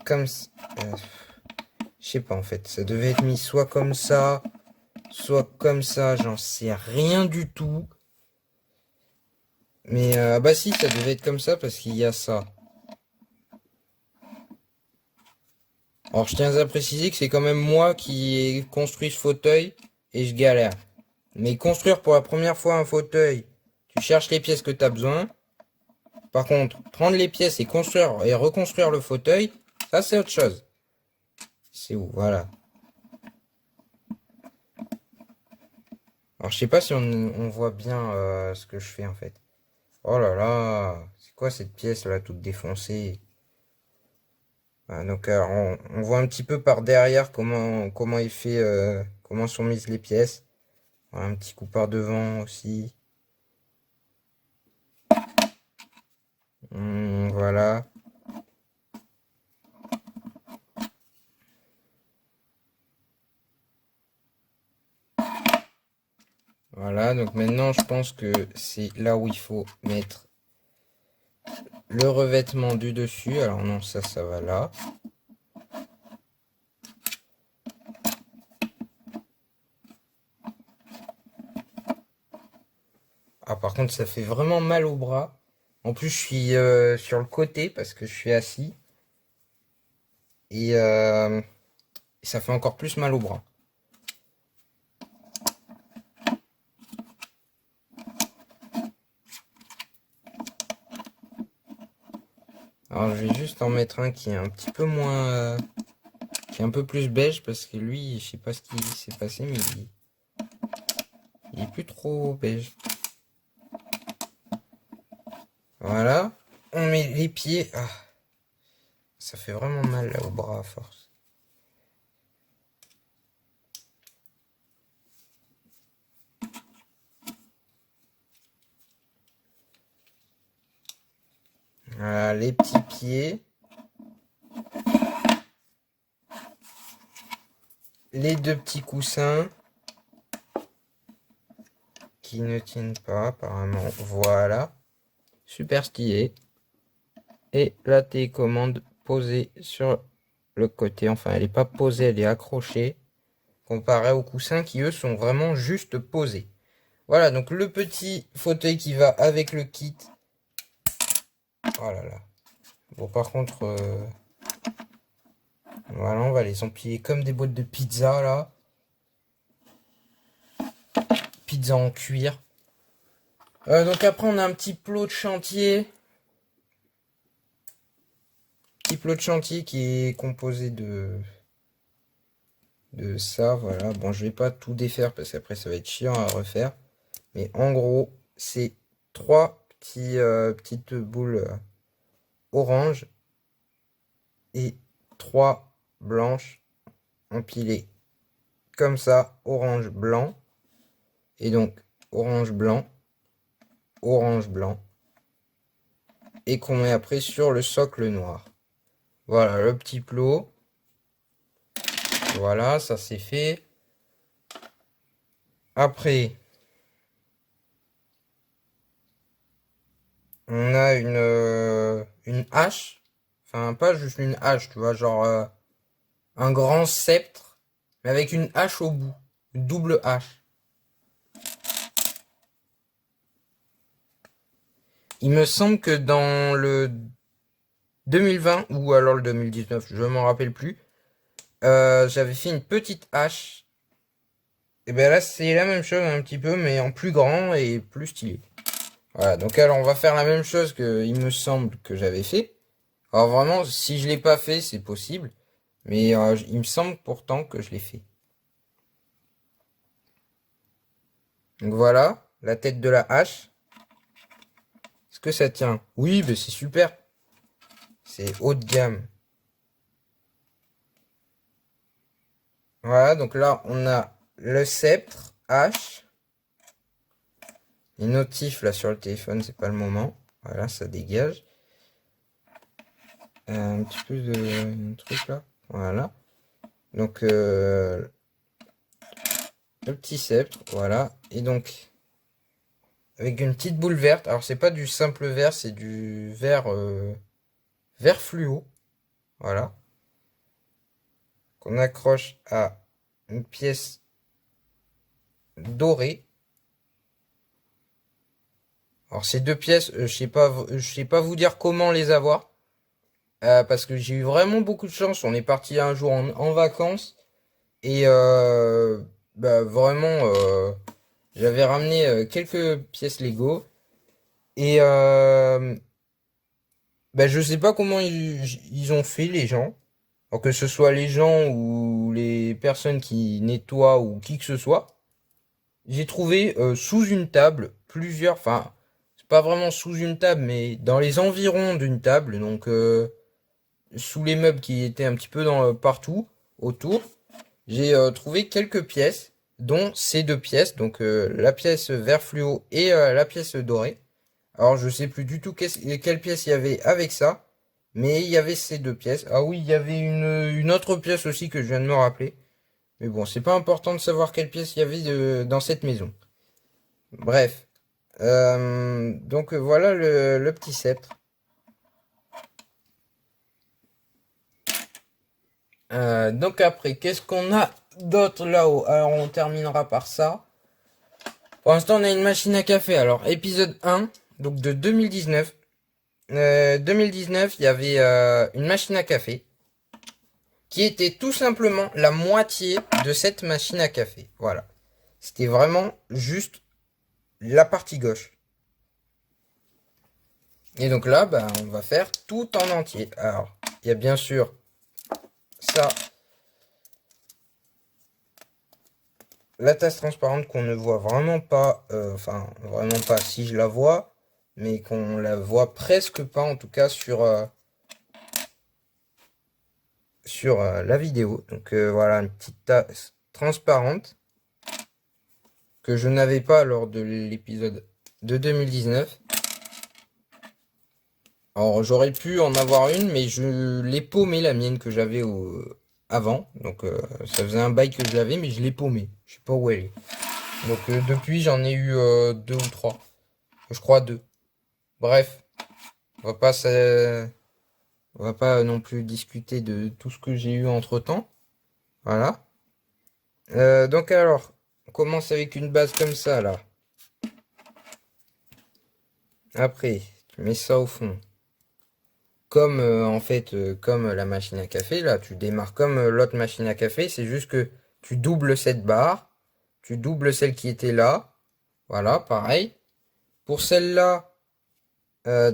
comme... je sais pas en fait. Ça devait être mis soit comme ça, soit comme ça. J'en sais rien du tout. Mais bah si, ça devait être comme ça parce qu'il y a ça. Alors je tiens à préciser que c'est quand même moi qui ai construit ce fauteuil et je galère. Mais construire pour la première fois un fauteuil, tu cherches les pièces que tu as besoin. Par contre, prendre les pièces et construire et reconstruire le fauteuil, ça c'est autre chose. C'est où? Voilà. Alors je sais pas si on voit bien ce que je fais en fait. Oh là là, c'est quoi cette pièce là toute défoncée? Ah, donc on voit un petit peu par derrière comment il fait comment sont mises les pièces. Voilà, un petit coup par devant aussi. Voilà. Voilà, donc maintenant je pense que c'est là où il faut mettre le revêtement du dessus. Alors non, ça va là. Ah par contre ça fait vraiment mal au bras. En plus je suis sur le côté parce que je suis assis. Et ça fait encore plus mal au bras. Alors je vais juste en mettre un qui est un petit peu moins... qui est un peu plus beige parce que lui, je sais pas ce qui s'est passé, mais il est plus trop beige. Voilà. On met les pieds. Ah, ça fait vraiment mal là au bras à force. Voilà, les petits pieds. Les deux petits coussins. Qui ne tiennent pas apparemment. Voilà. Super stylé. Et la télécommande posée sur le côté. Enfin, elle n'est pas posée, elle est accrochée. Comparé aux coussins qui, eux, sont vraiment juste posés. Voilà, donc le petit fauteuil qui va avec le kit. Oh là là. Bon, par contre, voilà, on va les empiler comme des boîtes de pizza, là. Pizza en cuir. Donc après, on a un petit plot de chantier. Petit plot de chantier qui est composé de ça, voilà. Bon, je vais pas tout défaire parce qu'après, ça va être chiant à refaire. Mais en gros, c'est trois petites boules orange et trois blanches empilées comme ça, orange blanc. Et donc, orange blanc, orange blanc. Et qu'on met après sur le socle noir. Voilà le petit plot. Voilà, ça c'est fait. Après, on a une hache. Enfin, pas juste une hache, tu vois, genre un grand sceptre, mais avec une hache au bout. Une double hache. Il me semble que dans le 2020 ou alors le 2019, je m'en rappelle plus, j'avais fait une petite hache. Et ben là, c'est la même chose un petit peu, mais en plus grand et plus stylé. Voilà, donc alors on va faire la même chose que il me semble que j'avais fait. Alors vraiment, si je l'ai pas fait, c'est possible. Mais il me semble pourtant que je l'ai fait. Donc voilà, la tête de la hache. Est-ce que ça tient? Oui, ben c'est super. C'est haut de gamme. Voilà, donc là, on a le sceptre, hache. Les notifs là sur le téléphone, c'est pas le moment. Voilà, ça dégage. Un petit peu de truc là. Voilà. Donc le petit sceptre, voilà. Et donc avec une petite boule verte. Alors c'est pas du simple vert, c'est du vert vert fluo. Voilà. Qu'on accroche à une pièce dorée. Alors ces deux pièces, je sais pas vous dire comment les avoir. parce que j'ai eu vraiment beaucoup de chance. On est parti un jour en vacances et bah, vraiment, j'avais ramené quelques pièces Lego et bah, je sais pas comment ils ont fait les gens. Alors que ce soit les gens ou les personnes qui nettoient ou qui que ce soit, j'ai trouvé sous une table plusieurs, enfin, c'est pas vraiment sous une table, mais dans les environs d'une table, donc sous les meubles qui étaient un petit peu partout autour, j'ai trouvé quelques pièces, dont ces deux pièces, donc la pièce vert fluo et la pièce dorée. Alors je sais plus du tout quelle pièce il y avait avec ça, mais il y avait ces deux pièces. Ah oui, il y avait une autre pièce aussi que je viens de me rappeler. Mais bon, c'est pas important de savoir quelle pièce il y avait dans cette maison. Bref. Donc voilà le petit sceptre. Donc après, qu'est-ce qu'on a d'autre là-haut? Alors on terminera par ça. Pour l'instant, on a une machine à café. Alors, épisode 1, donc de 2019. 2019, il y avait une machine à café qui était tout simplement la moitié de cette machine à café. Voilà. C'était vraiment juste la partie gauche. Et donc là, bah, on va faire tout en entier. Alors, il y a bien sûr ça, la tasse transparente qu'on ne voit vraiment pas, enfin, vraiment pas si je la vois, mais qu'on la voit presque pas, en tout cas, sur la vidéo. Donc voilà, une petite tasse transparente que je n'avais pas lors de l'épisode de 2019. Alors j'aurais pu en avoir une, mais je l'ai paumé la mienne que j'avais avant. Donc ça faisait un bail que je l'avais, mais je l'ai paumé. Je sais pas où elle est. Donc depuis j'en ai eu deux ou trois. Je crois deux. Bref, on va pas on va pas non plus discuter de tout ce que j'ai eu entre temps. Voilà. Donc alors, on commence avec une base comme ça là. Après, tu mets ça au fond. Comme en fait, comme la machine à café, là, tu démarres comme l'autre machine à café, c'est juste que tu doubles cette barre, tu doubles celle qui était là, voilà, pareil. Pour celle-là,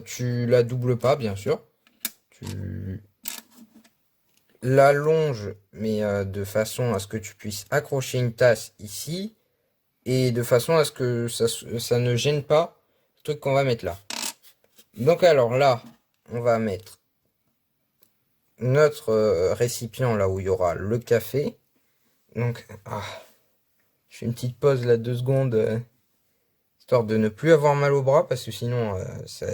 tu la doubles pas, bien sûr. Tu l'allonges, mais de façon à ce que tu puisses accrocher une tasse ici, et de façon à ce que ça ne gêne pas le truc qu'on va mettre là. Donc alors là, on va mettre notre récipient là où il y aura le café. Donc, je fais une petite pause là, 2 secondes, histoire de ne plus avoir mal au bras, parce que sinon, ça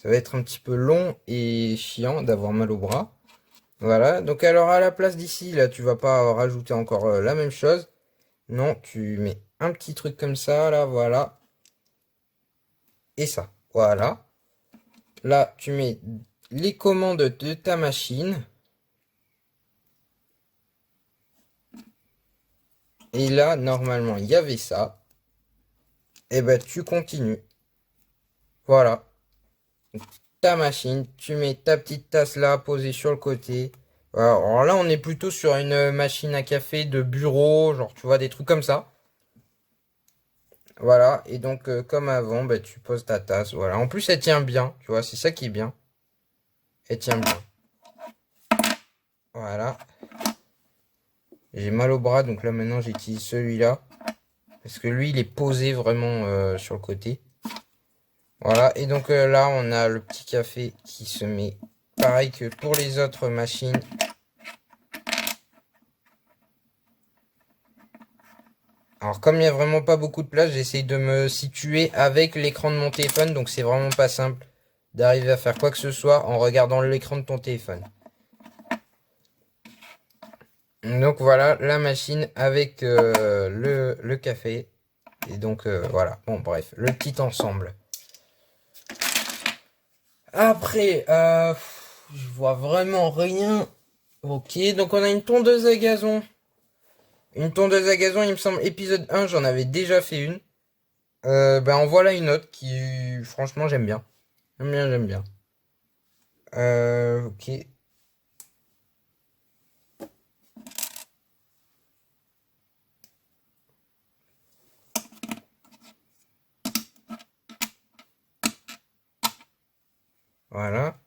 va être un petit peu long et chiant d'avoir mal au bras. Voilà, donc alors à la place d'ici, là, tu vas pas rajouter encore la même chose. Non, tu mets un petit truc comme ça, là, voilà. Et ça, voilà. Là, tu mets les commandes de ta machine. Et là, normalement, il y avait ça. Et ben, tu continues. Voilà. Ta machine, tu mets ta petite tasse là, posée sur le côté. Voilà. Alors là, on est plutôt sur une machine à café de bureau, genre, tu vois, des trucs comme ça. Voilà. Et donc, comme avant, bah, tu poses ta tasse. Voilà. En plus, elle tient bien. Tu vois, c'est ça qui est bien. Elle tient bien. Voilà. J'ai mal au bras, donc là, maintenant, j'utilise celui-là. Parce que lui, il est posé vraiment sur le côté. Voilà, et donc là on a le petit café qui se met pareil que pour les autres machines. Alors comme il n'y a vraiment pas beaucoup de place, j'essaye de me situer avec l'écran de mon téléphone, donc c'est vraiment pas simple d'arriver à faire quoi que ce soit en regardant l'écran de ton téléphone. Donc voilà la machine avec le café. Et donc voilà, bon bref, le petit ensemble. Après, je vois vraiment rien. Ok, donc on a une tondeuse à gazon. Une tondeuse à gazon, il me semble, épisode 1, j'en avais déjà fait une. Ben en voilà une autre qui, franchement, j'aime bien. J'aime bien, j'aime bien. Ok. Voilà.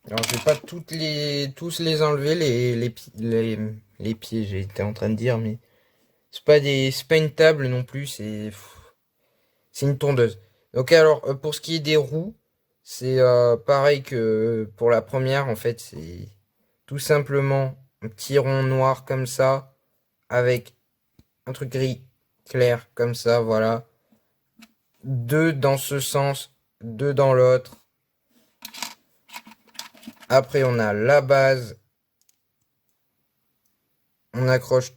Alors, je vais pas tous les enlever, les pieds, j'étais en train de dire, mais c'est pas une table non plus, c'est une tondeuse. Donc, alors, pour ce qui est des roues, c'est pareil que pour la première, en fait, c'est tout simplement un petit rond noir comme ça, avec un truc gris clair comme ça, voilà. Deux dans ce sens, deux dans l'autre. Après, on a la base. On accroche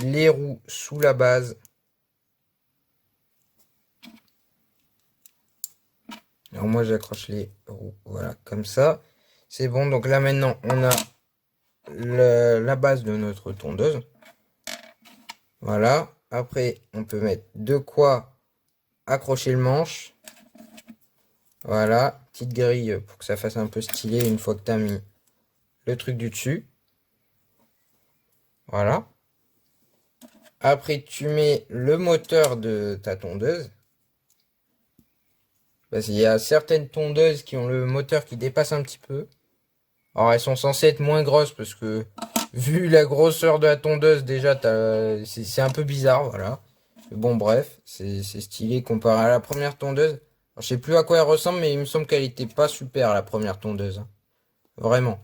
les roues sous la base. Alors moi, j'accroche les roues, voilà, comme ça. C'est bon, donc là maintenant, on a la base de notre tondeuse. Voilà. Après, on peut mettre de quoi accrocher le manche. Voilà, petite grille pour que ça fasse un peu stylé une fois que tu as mis le truc du dessus. Voilà. Après, tu mets le moteur de ta tondeuse. Parce qu'il y a certaines tondeuses qui ont le moteur qui dépasse un petit peu. Alors, elles sont censées être moins grosses parce que, vu la grosseur de la tondeuse, déjà, c'est un peu bizarre, voilà. Mais bon, bref, c'est stylé comparé à la première tondeuse. Alors, je sais plus à quoi elle ressemble, mais il me semble qu'elle était pas super, la première tondeuse, hein. Vraiment.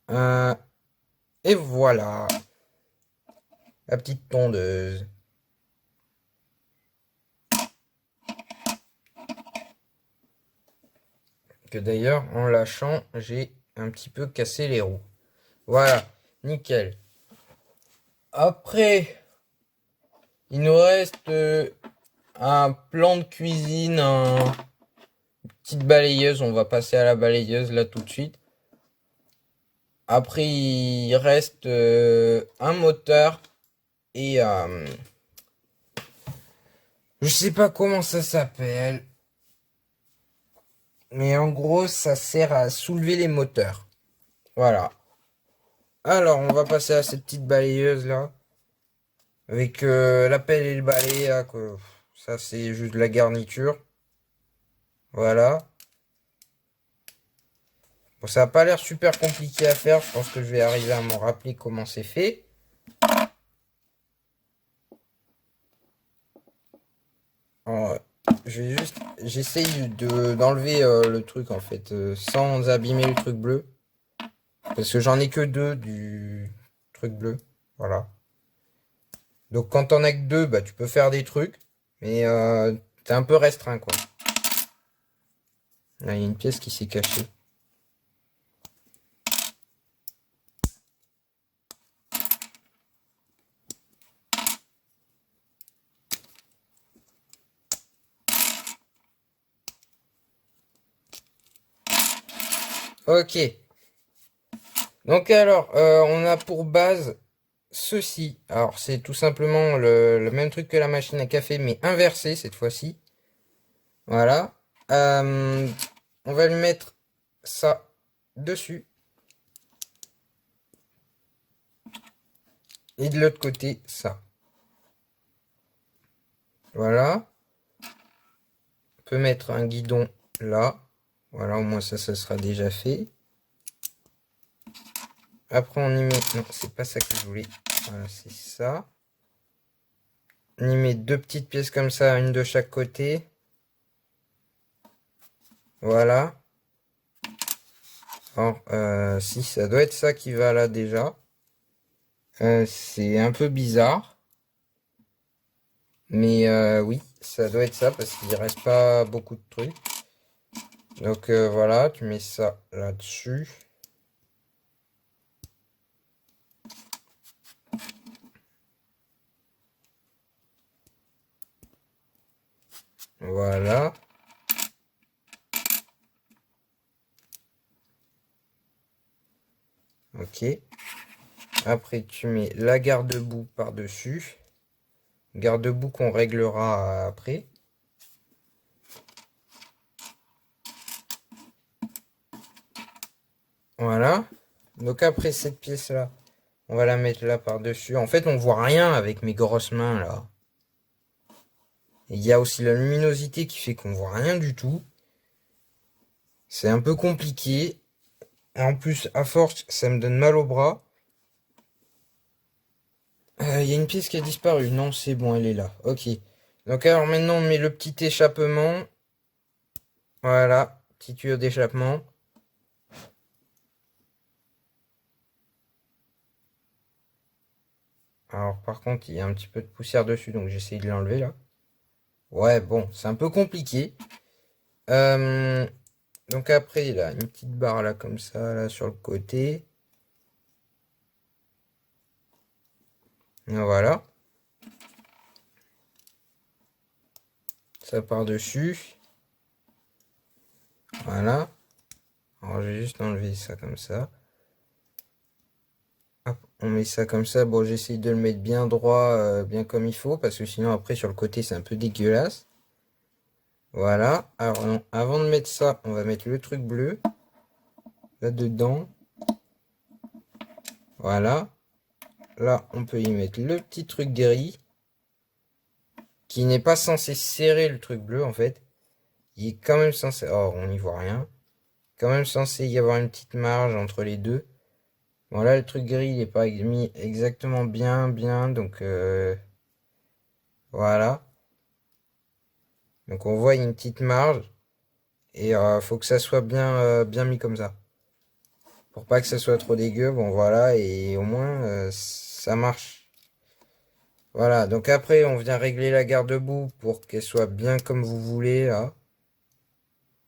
Euh, et voilà, la petite tondeuse. Que d'ailleurs, en lâchant, j'ai un petit peu cassé les roues. Voilà, nickel. Après, il nous reste un plan de cuisine, une petite balayeuse. On va passer à la balayeuse là tout de suite. Après, il reste un moteur et je sais pas comment ça s'appelle, mais en gros, ça sert à soulever les moteurs. Voilà. Alors, on va passer à cette petite balayeuse là. Avec la pelle et le balai, là, ça c'est juste de la garniture. Voilà. Bon, ça n'a pas l'air super compliqué à faire. Je pense que je vais arriver à m'en rappeler comment c'est fait. Alors, j'essaye d'enlever le truc en fait, sans abîmer le truc bleu. Parce que j'en ai que deux du truc bleu. Voilà. Donc quand t'en as que deux, bah tu peux faire des trucs. Mais t'es un peu restreint quoi. Là, il y a une pièce qui s'est cachée. Ok. Donc alors, on a pour base ceci. Alors c'est tout simplement le même truc que la machine à café, mais inversé cette fois-ci. Voilà. Euh, on va lui mettre ça dessus. Et de l'autre côté, ça. Voilà. On peut mettre un guidon là. Voilà, au moins ça sera déjà fait. Après, on y met... Non, c'est pas ça que je voulais. Voilà, c'est ça. On y met deux petites pièces comme ça, une de chaque côté. Voilà. Alors, si, ça doit être ça qui va là déjà. C'est un peu bizarre. Mais oui, ça doit être ça parce qu'il reste pas beaucoup de trucs. Donc voilà, tu mets ça là-dessus. Voilà. Ok. Après, tu mets la garde-boue par-dessus. Garde-boue qu'on réglera après. Voilà. Donc après cette pièce-là, on va la mettre là par-dessus. En fait, on voit rien avec mes grosses mains là. Il y a aussi la luminosité qui fait qu'on voit rien du tout. C'est un peu compliqué. Et en plus, à force, ça me donne mal au bras. Il y a une pièce qui a disparu. Non, c'est bon, elle est là. Ok. Donc alors maintenant, on met le petit échappement. Voilà. Petit tuyau d'échappement. Alors par contre, il y a un petit peu de poussière dessus, donc j'essaie de l'enlever là. Ouais, bon, c'est un peu compliqué. Euh, donc après, il a une petite barre là, comme ça, là, sur le côté. Voilà. Ça part dessus. Voilà. Alors, je vais juste enlever ça comme ça. Hop, on met ça comme ça. Bon, j'essaie de le mettre bien droit, bien comme il faut, parce que sinon, après, sur le côté, c'est un peu dégueulasse. Voilà. Alors, non, avant de mettre ça, on va mettre le truc bleu. Là-dedans. Voilà. Là, on peut y mettre le petit truc gris. Qui n'est pas censé serrer le truc bleu, en fait. Il est quand même censé... Oh, on n'y voit rien. Quand même censé y avoir une petite marge entre les deux. Bon, là, le truc gris, il n'est pas mis exactement bien. Donc, voilà. Donc, on voit, il y a une petite marge. Et faut que ça soit bien mis comme ça. Pour pas que ça soit trop dégueu. Bon, voilà. Et au moins, ça marche. Voilà. Donc, après, on vient régler la garde-boue pour qu'elle soit bien comme vous voulez, là.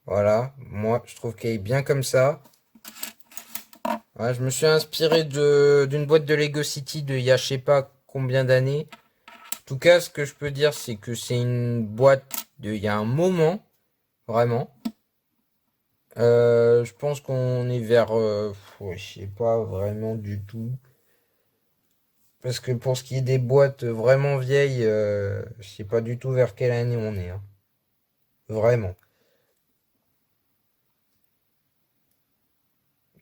Voilà. Moi, je trouve qu'elle est bien comme ça. Ouais, je me suis inspiré d'une boîte de Lego City de il y a je sais pas combien d'années. En tout cas, ce que je peux dire, c'est que c'est une boîte de il y a un moment, vraiment. Je pense qu'on est vers, ouais, je sais pas vraiment du tout. Parce que pour ce qui est des boîtes vraiment vieilles, je sais pas du tout vers quelle année on est, hein. Vraiment.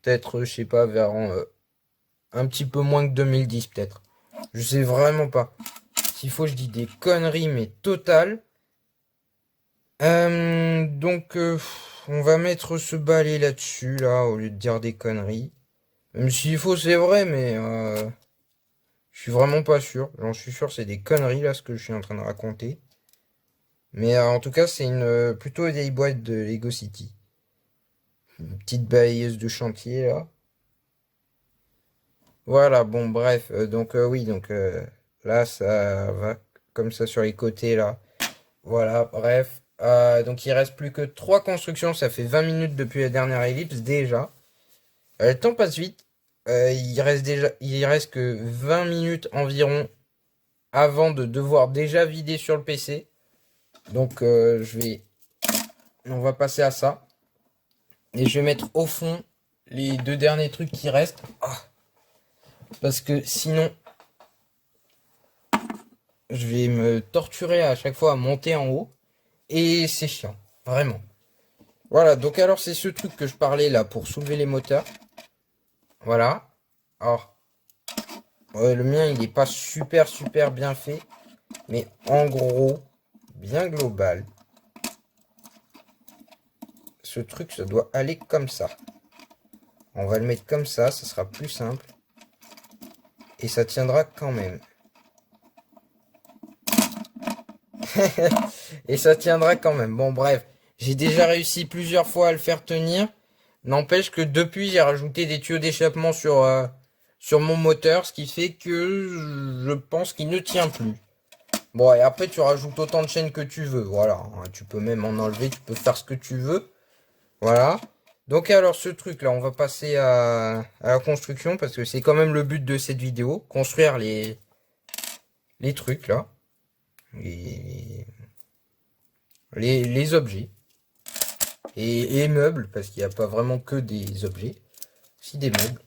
Peut-être, je sais pas, vers un petit peu moins que 2010, peut-être. Je sais vraiment pas. S'il faut, je dis des conneries, mais totales. On va mettre ce balai là-dessus, là, au lieu de dire des conneries. Même s'il faut, c'est vrai, mais je suis vraiment pas sûr. J'en suis sûr, c'est des conneries, là, ce que je suis en train de raconter. Mais en tout cas, c'est une plutôt vieille boîte de Lego City. Une petite balayeuse de chantier, là. Voilà, bon, bref. Oui, là, ça va comme ça sur les côtés, là. Voilà, bref. Donc il reste plus que 3 constructions, ça fait 20 minutes depuis la dernière ellipse déjà. Le temps passe vite. Il reste que 20 minutes environ avant de devoir déjà vider sur le PC. Donc on va passer à ça. Et je vais mettre au fond les 2 derniers trucs qui restent. Parce que sinon, je vais me torturer à chaque fois à monter en haut. Et c'est chiant, vraiment. Voilà, donc alors c'est ce truc que je parlais là pour soulever les moteurs. Voilà. Alors, le mien, il n'est pas super bien fait. Mais en gros, bien global, ce truc, ça doit aller comme ça. On va le mettre comme ça sera plus simple. Et ça tiendra quand même. Et ça tiendra quand même. Bon, bref. J'ai déjà réussi plusieurs fois à le faire tenir. N'empêche que depuis, j'ai rajouté des tuyaux d'échappement sur mon moteur. Ce qui fait que je pense qu'il ne tient plus. Bon, et après, tu rajoutes autant de chaînes que tu veux. Voilà. Tu peux même en enlever. Tu peux faire ce que tu veux. Voilà. Donc alors, ce truc-là, on va passer à la construction. Parce que c'est quand même le but de cette vidéo. Construire les trucs, là. Les, les objets. Et meubles. Parce qu'il n'y a pas vraiment que des objets. Aussi des meubles.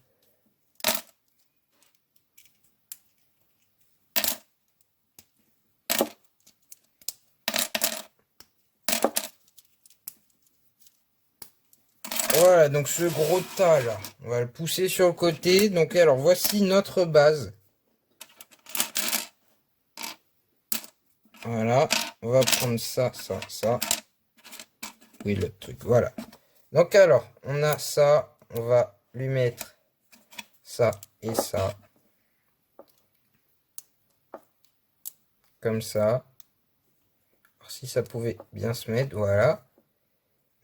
Voilà, donc ce gros tas là, on va le pousser sur le côté. Donc alors voici notre base. Voilà, on va prendre ça, ça, ça. Oui, le truc, voilà. Donc alors, on a ça, on va lui mettre ça et ça. Comme ça. Alors, si ça pouvait bien se mettre, voilà.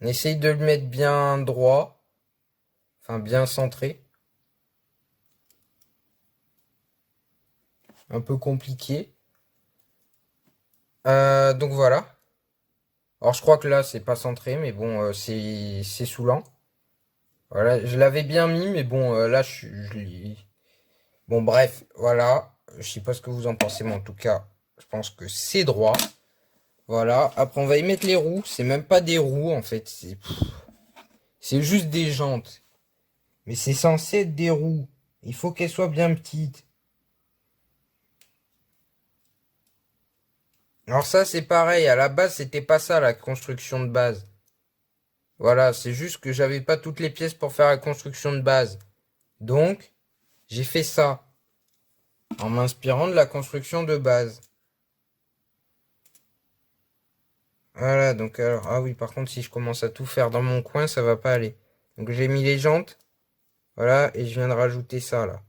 On essaye de le mettre bien droit. Enfin, bien centré. Un peu compliqué. Donc voilà. Alors je crois que là, c'est pas centré, mais bon, c'est saoulant. Voilà, je l'avais bien mis, mais bon, là, bon, bref, voilà. Je sais pas ce que vous en pensez, mais en tout cas, je pense que c'est droit. Voilà. Après, on va y mettre les roues. C'est même pas des roues, en fait. C'est juste des jantes. Mais c'est censé être des roues. Il faut qu'elles soient bien petites. Alors ça, c'est pareil. À la base, c'était pas ça, la construction de base. Voilà, c'est juste que j'avais pas toutes les pièces pour faire la construction de base. Donc, j'ai fait ça. En m'inspirant de la construction de base. Voilà, donc alors, ah oui, par contre, si je commence à tout faire dans mon coin, ça va pas aller. Donc j'ai mis les jantes, voilà, et je viens de rajouter ça, là.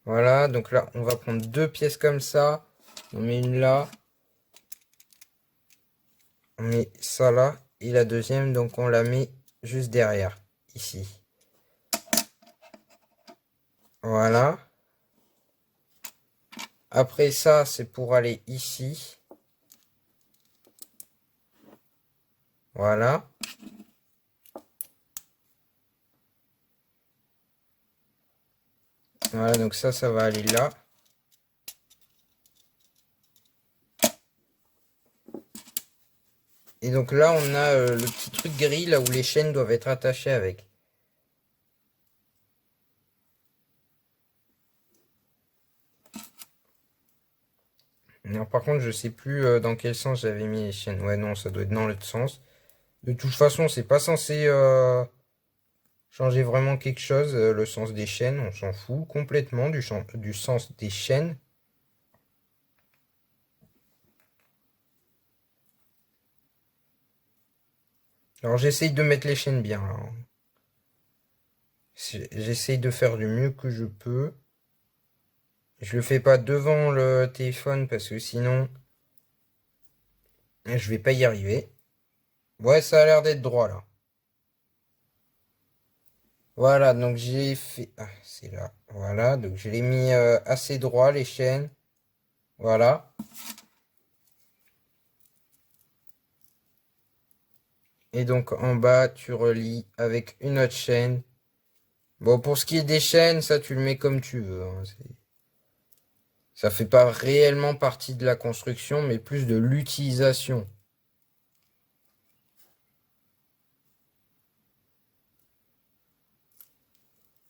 Voilà, donc là, on va prendre deux pièces comme ça. On met une là. On met ça là. Et la deuxième, donc on la met juste derrière, ici. Voilà. Après ça, c'est pour aller ici. Voilà. Voilà, donc ça va aller là. Et donc là, on a le petit truc gris, là où les chaînes doivent être attachées avec. Alors, par contre, je sais plus dans quel sens j'avais mis les chaînes. Ouais, non, ça doit être dans l'autre sens. De toute façon, c'est pas censé changer vraiment quelque chose, le sens des chaînes. On s'en fout complètement du sens des chaînes. Alors, j'essaye de mettre les chaînes bien, là, hein. J'essaye de faire du mieux que je peux. Je le fais pas devant le téléphone parce que sinon, je vais pas y arriver. Ouais, ça a l'air d'être droit, là. Voilà, donc j'ai fait... Ah, c'est là. Voilà, donc je l'ai mis assez droit, les chaînes. Voilà. Et donc en bas, tu relis avec une autre chaîne. Bon, pour ce qui est des chaînes, ça tu le mets comme tu veux, hein. Ça fait pas réellement partie de la construction, mais plus de l'utilisation.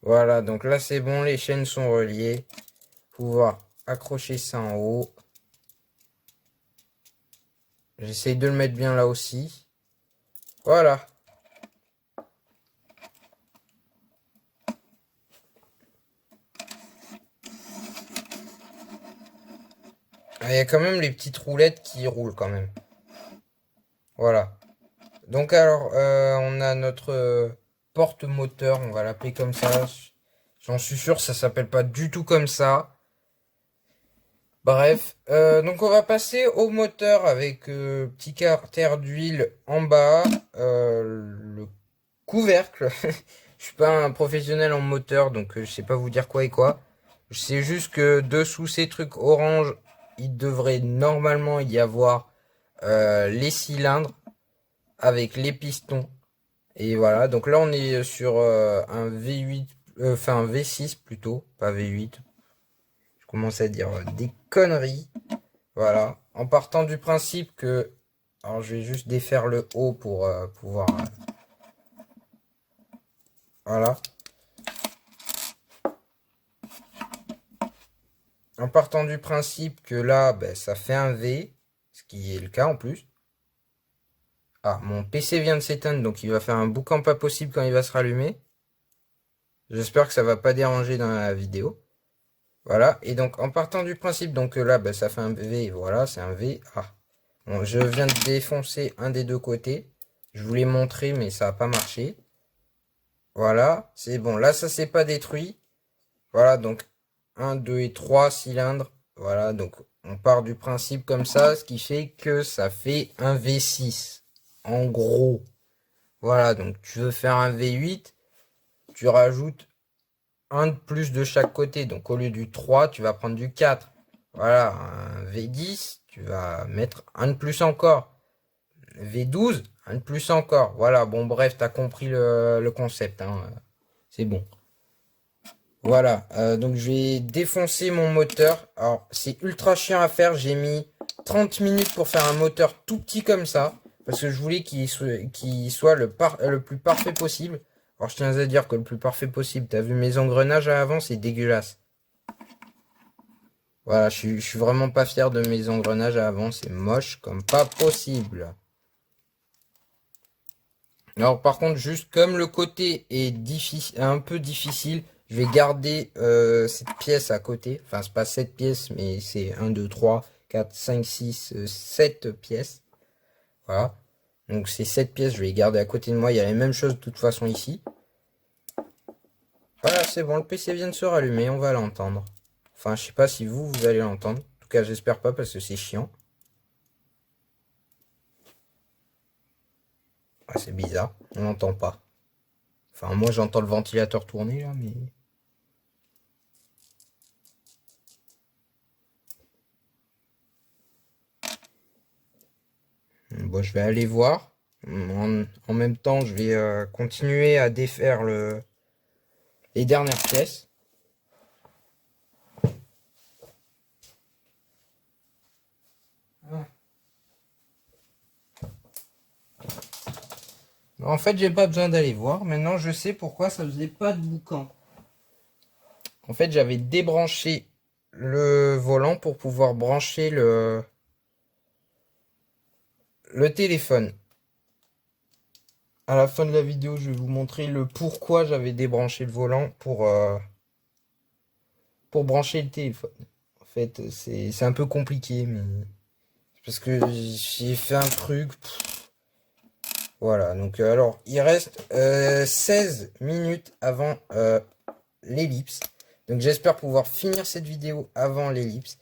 Voilà, donc là c'est bon, les chaînes sont reliées. Pouvoir accrocher ça en haut. J'essaye de le mettre bien là aussi. Voilà. Ah, il y a quand même les petites roulettes qui roulent quand même. Voilà. Donc alors, on a notre porte-moteur, on va l'appeler comme ça. J'en suis sûr, ça s'appelle pas du tout comme ça. Bref, donc on va passer au moteur avec petit carter d'huile en bas, le couvercle. Je suis pas un professionnel en moteur, donc je sais pas vous dire quoi et quoi. Je sais juste que dessous ces trucs orange, il devrait normalement y avoir les cylindres avec les pistons. Et voilà, donc là on est sur un V8, enfin un V6 plutôt, pas V8. Je commence à dire des conneries. Voilà, en partant du principe que... Alors je vais juste défaire le haut pour pouvoir... voilà. En partant du principe que là, ben, ça fait un V, ce qui est le cas en plus. Ah, mon PC vient de s'éteindre, donc il va faire un boucan pas possible quand il va se rallumer. J'espère que ça va pas déranger dans la vidéo. Voilà, et donc en partant du principe, donc là, bah, ça fait un V, voilà, c'est un V. Ah, bon, je viens de défoncer un des deux côtés. Je vous l'ai montré, mais ça n'a pas marché. Voilà, c'est bon, là, ça s'est pas détruit. Voilà, donc un 2 et 3 cylindres. Voilà, donc on part du principe comme ça, ce qui fait que ça fait un V6. En gros. Voilà, donc tu veux faire un V8, tu rajoutes un de plus de chaque côté. Donc au lieu du 3, tu vas prendre du 4. Voilà, un V10, tu vas mettre un de plus encore. V12, un de plus encore. Voilà, bon bref, t'as compris le concept, hein. C'est bon. Voilà, donc je vais défoncer mon moteur. Alors, c'est ultra chiant à faire. J'ai mis 30 minutes pour faire un moteur tout petit comme ça. Parce que je voulais qu'il soit le plus parfait possible. Alors, je tiens à dire que le plus parfait possible. T'as vu mes engrenages à l'avant, c'est dégueulasse. Voilà, je suis vraiment pas fier de mes engrenages à l'avant. C'est moche comme pas possible. Alors, par contre, juste comme le côté est difficile, un peu difficile, je vais garder cette pièce à côté. Enfin, c'est pas 7 pièces, mais c'est 1, 2, 3, 4, 5, 6, 7 pièces. Voilà. Donc ces 7 pièces, je vais les garder à côté de moi. Il y a les mêmes choses de toute façon ici. Voilà, c'est bon, le PC vient de se rallumer, on va l'entendre. Enfin, je sais pas si vous allez l'entendre. En tout cas, j'espère pas parce que c'est chiant. Ah, c'est bizarre, on n'entend pas. Enfin, moi j'entends le ventilateur tourner là, mais... Bon, je vais aller voir. En même temps, je vais continuer à défaire les dernières pièces. En fait, j'ai pas besoin d'aller voir. Maintenant, je sais pourquoi ça faisait pas de boucan. En fait, j'avais débranché le volant pour pouvoir brancher le téléphone. À la fin de la vidéo, je vais vous montrer le pourquoi j'avais débranché le volant pour brancher le téléphone. En fait, c'est un peu compliqué, mais parce que j'ai fait un truc. Voilà, donc alors, il reste 16 minutes avant l'ellipse. Donc j'espère pouvoir finir cette vidéo avant l'ellipse.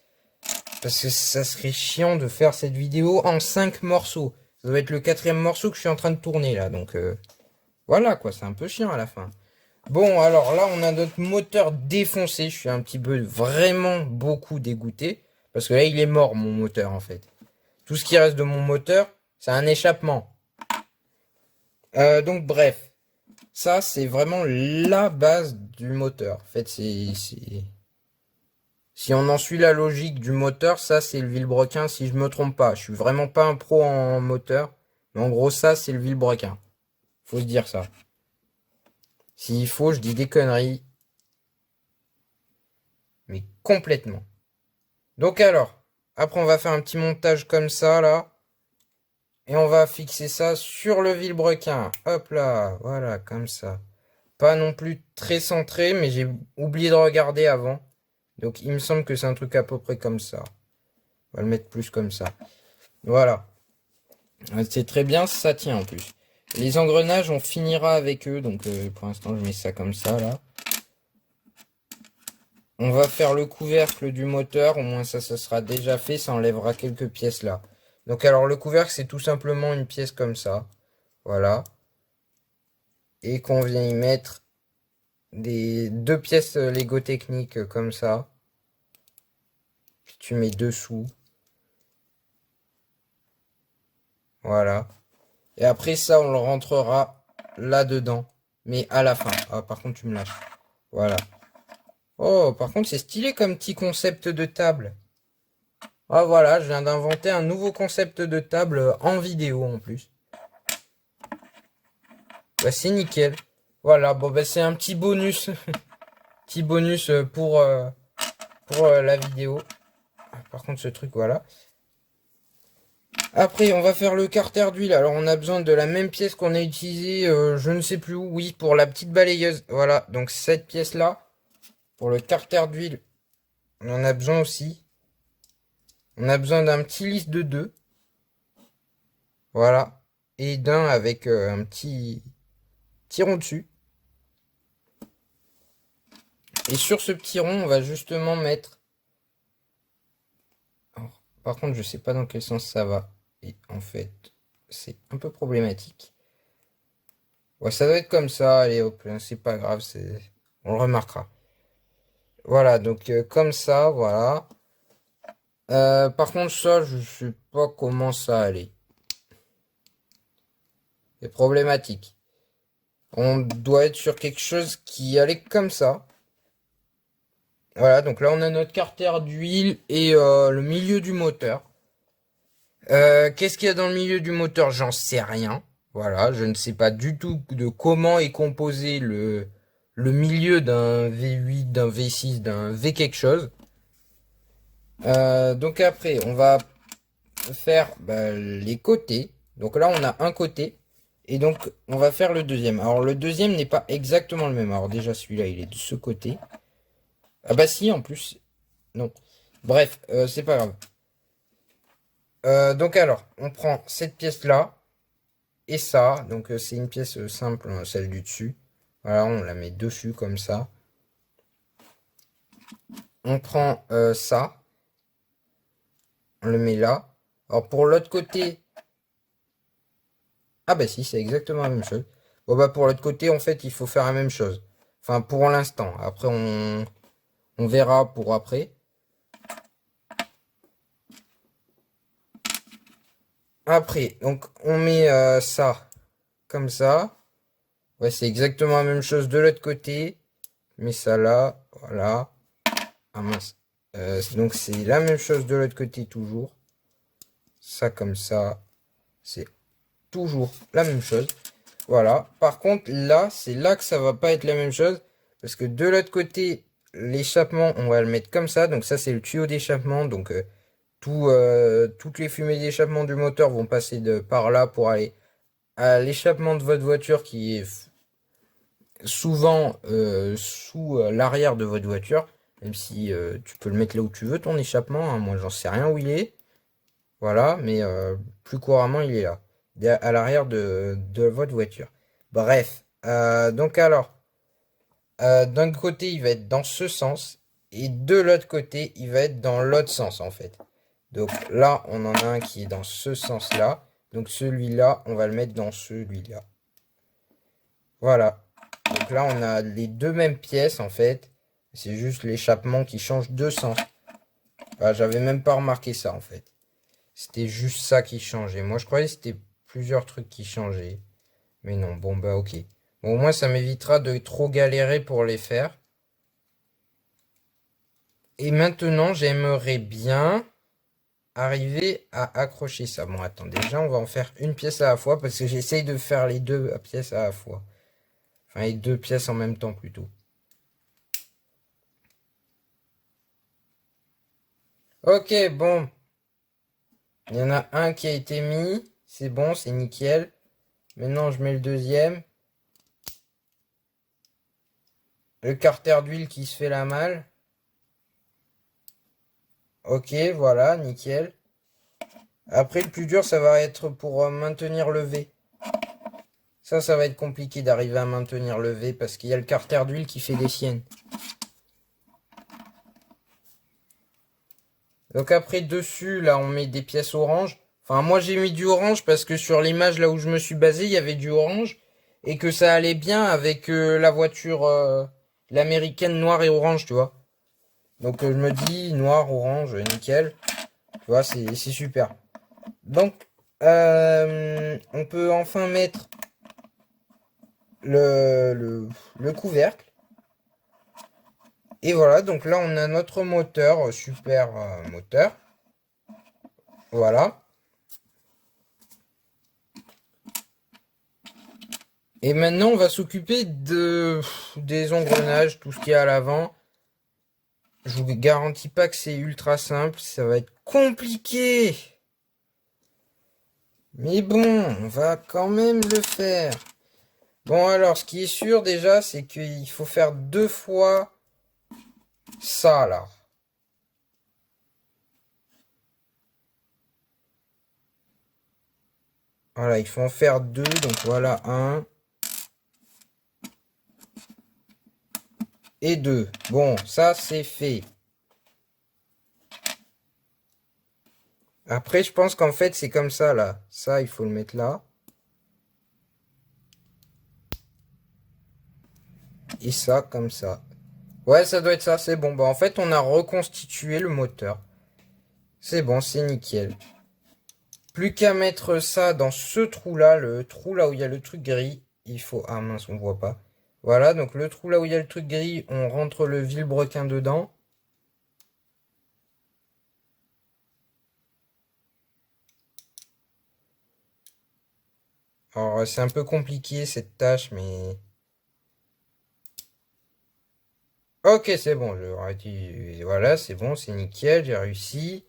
Parce que ça serait chiant de faire cette vidéo en 5 morceaux. Ça doit être le 4e morceau que je suis en train de tourner là. Donc voilà quoi, c'est un peu chiant à la fin. Bon, alors là, on a notre moteur défoncé. Je suis un petit peu vraiment beaucoup dégoûté. Parce que là, il est mort mon moteur en fait. Tout ce qui reste de mon moteur, c'est un échappement. Donc bref. Ça, c'est vraiment la base du moteur. En fait, si on en suit la logique du moteur, ça, c'est le vilebrequin, si je me trompe pas. Je suis vraiment pas un pro en moteur. Mais en gros, ça, c'est le vilebrequin. Faut se dire ça. S'il faut, je dis des conneries. Mais complètement. Donc alors, après, on va faire un petit montage comme ça, là. Et on va fixer ça sur le vilebrequin. Hop là, voilà, comme ça. Pas non plus très centré, mais j'ai oublié de regarder avant. Donc il me semble que c'est un truc à peu près comme ça. On va le mettre plus comme ça. Voilà. C'est très bien, ça tient en plus. Les engrenages, on finira avec eux. Donc pour l'instant, je mets ça comme ça là. On va faire le couvercle du moteur. Au moins ça sera déjà fait. Ça enlèvera quelques pièces là. Donc alors le couvercle, c'est tout simplement une pièce comme ça. Voilà. Et qu'on vient y mettre des deux pièces Lego Technique comme ça. Puis tu mets dessous. Voilà. Et après ça, on le rentrera là-dedans. Mais à la fin. Ah, par contre, tu me lâches. Voilà. Oh, par contre, c'est stylé comme petit concept de table. Ah, voilà, je viens d'inventer un nouveau concept de table en vidéo en plus. Bah, c'est nickel. Voilà, bon, bah, c'est un petit bonus. Petit bonus pour la vidéo. Ah, par contre, ce truc, voilà. Après, on va faire le carter d'huile. Alors, on a besoin de la même pièce qu'on a utilisée, je ne sais plus où. Oui, pour la petite balayeuse. Voilà, donc cette pièce-là, pour le carter d'huile, on en a besoin aussi. On a besoin d'un petit lisse de 2. Voilà. Et d'un avec un petit rond dessus. Et sur ce petit rond, on va justement mettre... Alors, par contre, je sais pas dans quel sens ça va. Et en fait, c'est un peu problématique. Ouais, ça doit être comme ça. Allez, hop, c'est pas grave, on le remarquera. Voilà, donc comme ça, voilà. Par contre, ça, je sais pas comment ça allait. C'est problématique. On doit être sur quelque chose qui allait comme ça. Voilà, donc là, on a notre carter d'huile et le milieu du moteur. Qu'est-ce qu'il y a dans le milieu du moteur? J'en sais rien. Voilà, je ne sais pas du tout de comment est composé le milieu d'un V8, d'un V6, d'un V quelque chose. Donc après, on va faire bah, les côtés. Donc là, on a un côté. Et donc, on va faire le deuxième. Alors, le deuxième n'est pas exactement le même. Alors, déjà, celui-là, il est de ce côté. Ah bah si, en plus. Non. Bref, c'est pas grave. Donc alors, on prend cette pièce-là. Et ça. Donc, c'est une pièce simple, hein, celle du dessus. Voilà, on la met dessus comme ça. On prend ça. On le met là. Alors, pour l'autre côté... Ah bah si, c'est exactement la même chose. Bon bah pour l'autre côté, en fait, il faut faire la même chose. Enfin, pour l'instant. Après, on verra pour après. Après, donc on met ça comme ça. Ouais, c'est exactement la même chose de l'autre côté. Mais ça là, voilà. Ah mince. Donc c'est la même chose de l'autre côté toujours. Ça comme ça. C'est toujours la même chose. Voilà. Par contre, là, c'est là que ça va pas être la même chose. Parce que de l'autre côté, l'échappement, on va le mettre comme ça. Donc ça, c'est le tuyau d'échappement. Donc toutes les fumées d'échappement du moteur vont passer par là pour aller à l'échappement de votre voiture qui est souvent sous l'arrière de votre voiture. Même si tu peux le mettre là où tu veux, ton échappement. Hein. Moi, j'en sais rien où il est. Voilà, mais plus couramment, il est là. À l'arrière de votre voiture. Bref, donc alors, d'un côté, il va être dans ce sens. Et de l'autre côté, il va être dans l'autre sens, en fait. Donc là, on en a un qui est dans ce sens-là. Donc celui-là, on va le mettre dans celui-là. Voilà. Donc là, on a les deux mêmes pièces, en fait. C'est juste l'échappement qui change de sens. Ah, j'avais même pas remarqué ça, en fait. C'était juste ça qui changeait. Moi, je croyais que c'était plusieurs trucs qui changeaient. Mais non, bon, bah ok. Bon, au moins, ça m'évitera de trop galérer pour les faire. Et maintenant, j'aimerais bien arriver à accrocher ça. Bon, attends, déjà, on va en faire une pièce à la fois parce que j'essaye de faire les deux pièces à la fois. Enfin, les deux pièces en même temps plutôt. Ok, bon. Il y en a un qui a été mis. C'est bon, c'est nickel. Maintenant, je mets le deuxième. Le carter d'huile qui se fait la malle. Ok, voilà, nickel. Après, le plus dur, ça va être pour maintenir le V. Ça va être compliqué d'arriver à maintenir le V parce qu'il y a le carter d'huile qui fait des siennes. Donc après, dessus, là, on met des pièces orange. Enfin, moi, j'ai mis du orange parce que sur l'image, là où je me suis basé, il y avait du orange. Et que ça allait bien avec la voiture, l'américaine noire et orange, tu vois. Donc je me dis, noir, orange, nickel. Tu vois, c'est super. Donc, on peut enfin mettre le couvercle. Et voilà, donc là, on a notre moteur, super moteur. Voilà. Et maintenant, on va s'occuper des engrenages, tout ce qu'il y a à l'avant. Je vous garantis pas que c'est ultra simple, ça va être compliqué. Mais bon, on va quand même le faire. Bon, alors, ce qui est sûr déjà, c'est qu'il faut faire 2 fois ça, là. Voilà, il faut en faire 2. Donc voilà, 1 et 2. Bon, ça, c'est fait. Après, je pense qu'en fait, c'est comme ça, là. Ça, il faut le mettre là. Et ça, comme ça. Ouais, ça doit être ça, c'est bon. Bah, en fait, on a reconstitué le moteur. C'est bon, c'est nickel. Plus qu'à mettre ça dans ce trou-là, le trou là où il y a le truc gris. Il faut... Ah mince, on voit pas. Voilà, donc le trou là où il y a le truc gris, on rentre le vilebrequin dedans. Alors, c'est un peu compliqué cette tâche, mais... Ok, c'est bon, j'aurais dit... Voilà, c'est bon, c'est nickel, j'ai réussi.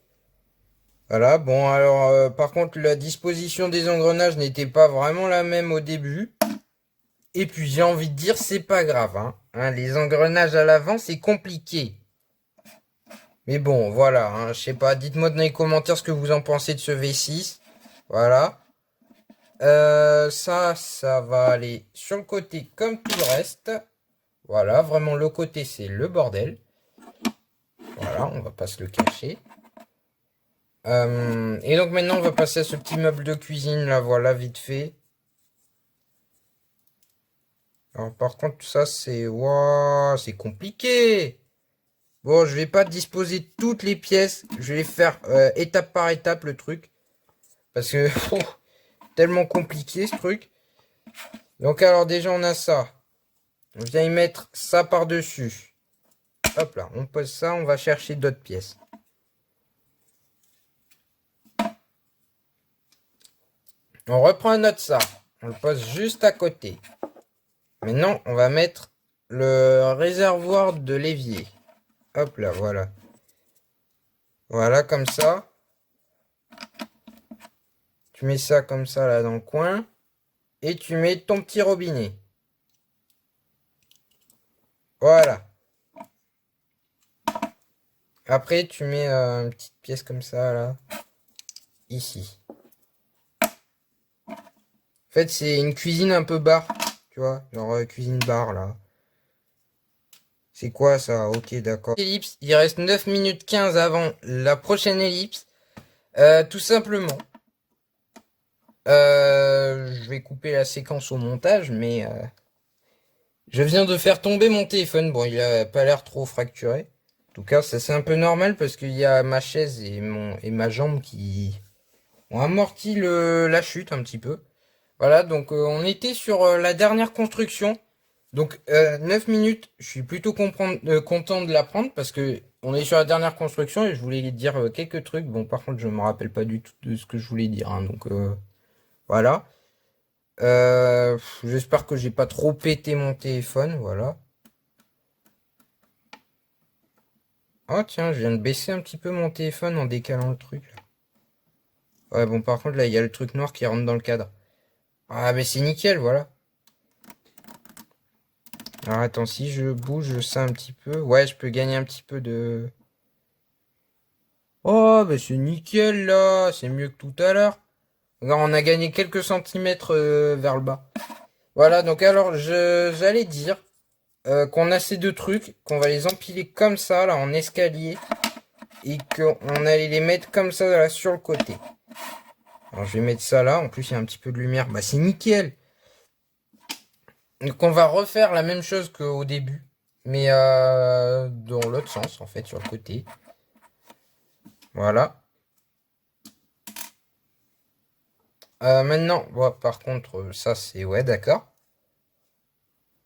Voilà, bon, alors, par contre, la disposition des engrenages n'était pas vraiment la même au début. Et puis, j'ai envie de dire, c'est pas grave, hein. Les engrenages à l'avant, c'est compliqué. Mais bon, voilà, hein, je sais pas, dites-moi dans les commentaires ce que vous en pensez de ce V6. Voilà. Ça va aller sur le côté comme tout le reste. Voilà, vraiment le côté c'est le bordel. Voilà, on va pas se le cacher. Et donc maintenant on va passer à ce petit meuble de cuisine là, voilà, vite fait. Alors par contre ça c'est... Wow, c'est compliqué. Bon, je vais pas disposer toutes les pièces. Je vais faire étape par étape le truc. Parce que... tellement compliqué ce truc. Donc alors déjà on a ça. On vient y mettre ça par-dessus. Hop là, on pose ça, on va chercher d'autres pièces. On reprend un autre ça. On le pose juste à côté. Maintenant, on va mettre le réservoir de l'évier. Hop là, voilà. Voilà, comme ça. Tu mets ça comme ça là dans le coin. Et tu mets ton petit robinet. Voilà. Après, tu mets une petite pièce comme ça là. Ici. En fait, c'est une cuisine un peu bar. Tu vois, genre cuisine bar là. C'est quoi ça? Ok, d'accord. Ellipse, il reste 9 minutes 15 avant la prochaine ellipse. Tout simplement. Je vais couper la séquence au montage, mais je viens de faire tomber mon téléphone. Bon, il a pas l'air trop fracturé. En tout cas, ça c'est un peu normal parce qu'il y a ma chaise et ma jambe qui ont amorti la chute un petit peu. Voilà, donc on était sur la dernière construction. Donc 9 minutes, je suis plutôt content de la prendre parce que on est sur la dernière construction et je voulais dire quelques trucs. Bon, par contre, je me rappelle pas du tout de ce que je voulais dire, hein, donc voilà. J'espère que j'ai pas trop pété mon téléphone, voilà. Oh tiens, je viens de baisser un petit peu mon téléphone en décalant le truc là. Ouais, bon, par contre, là, il y a le truc noir qui rentre dans le cadre. Ah, mais c'est nickel, voilà. Alors attends, si je bouge ça un petit peu, ouais, je peux gagner un petit peu de... Oh, bah c'est nickel là, c'est mieux que tout à l'heure. Alors, on a gagné quelques centimètres vers le bas. Voilà, donc alors j'allais dire qu'on a ces deux trucs, qu'on va les empiler comme ça, là, en escalier, et qu'on allait les mettre comme ça là, sur le côté. Alors je vais mettre ça là, en plus il y a un petit peu de lumière, bah c'est nickel. Donc on va refaire la même chose qu'au début, mais dans l'autre sens en fait, sur le côté. Voilà. Maintenant, bon, par contre, ça c'est... Ouais, d'accord.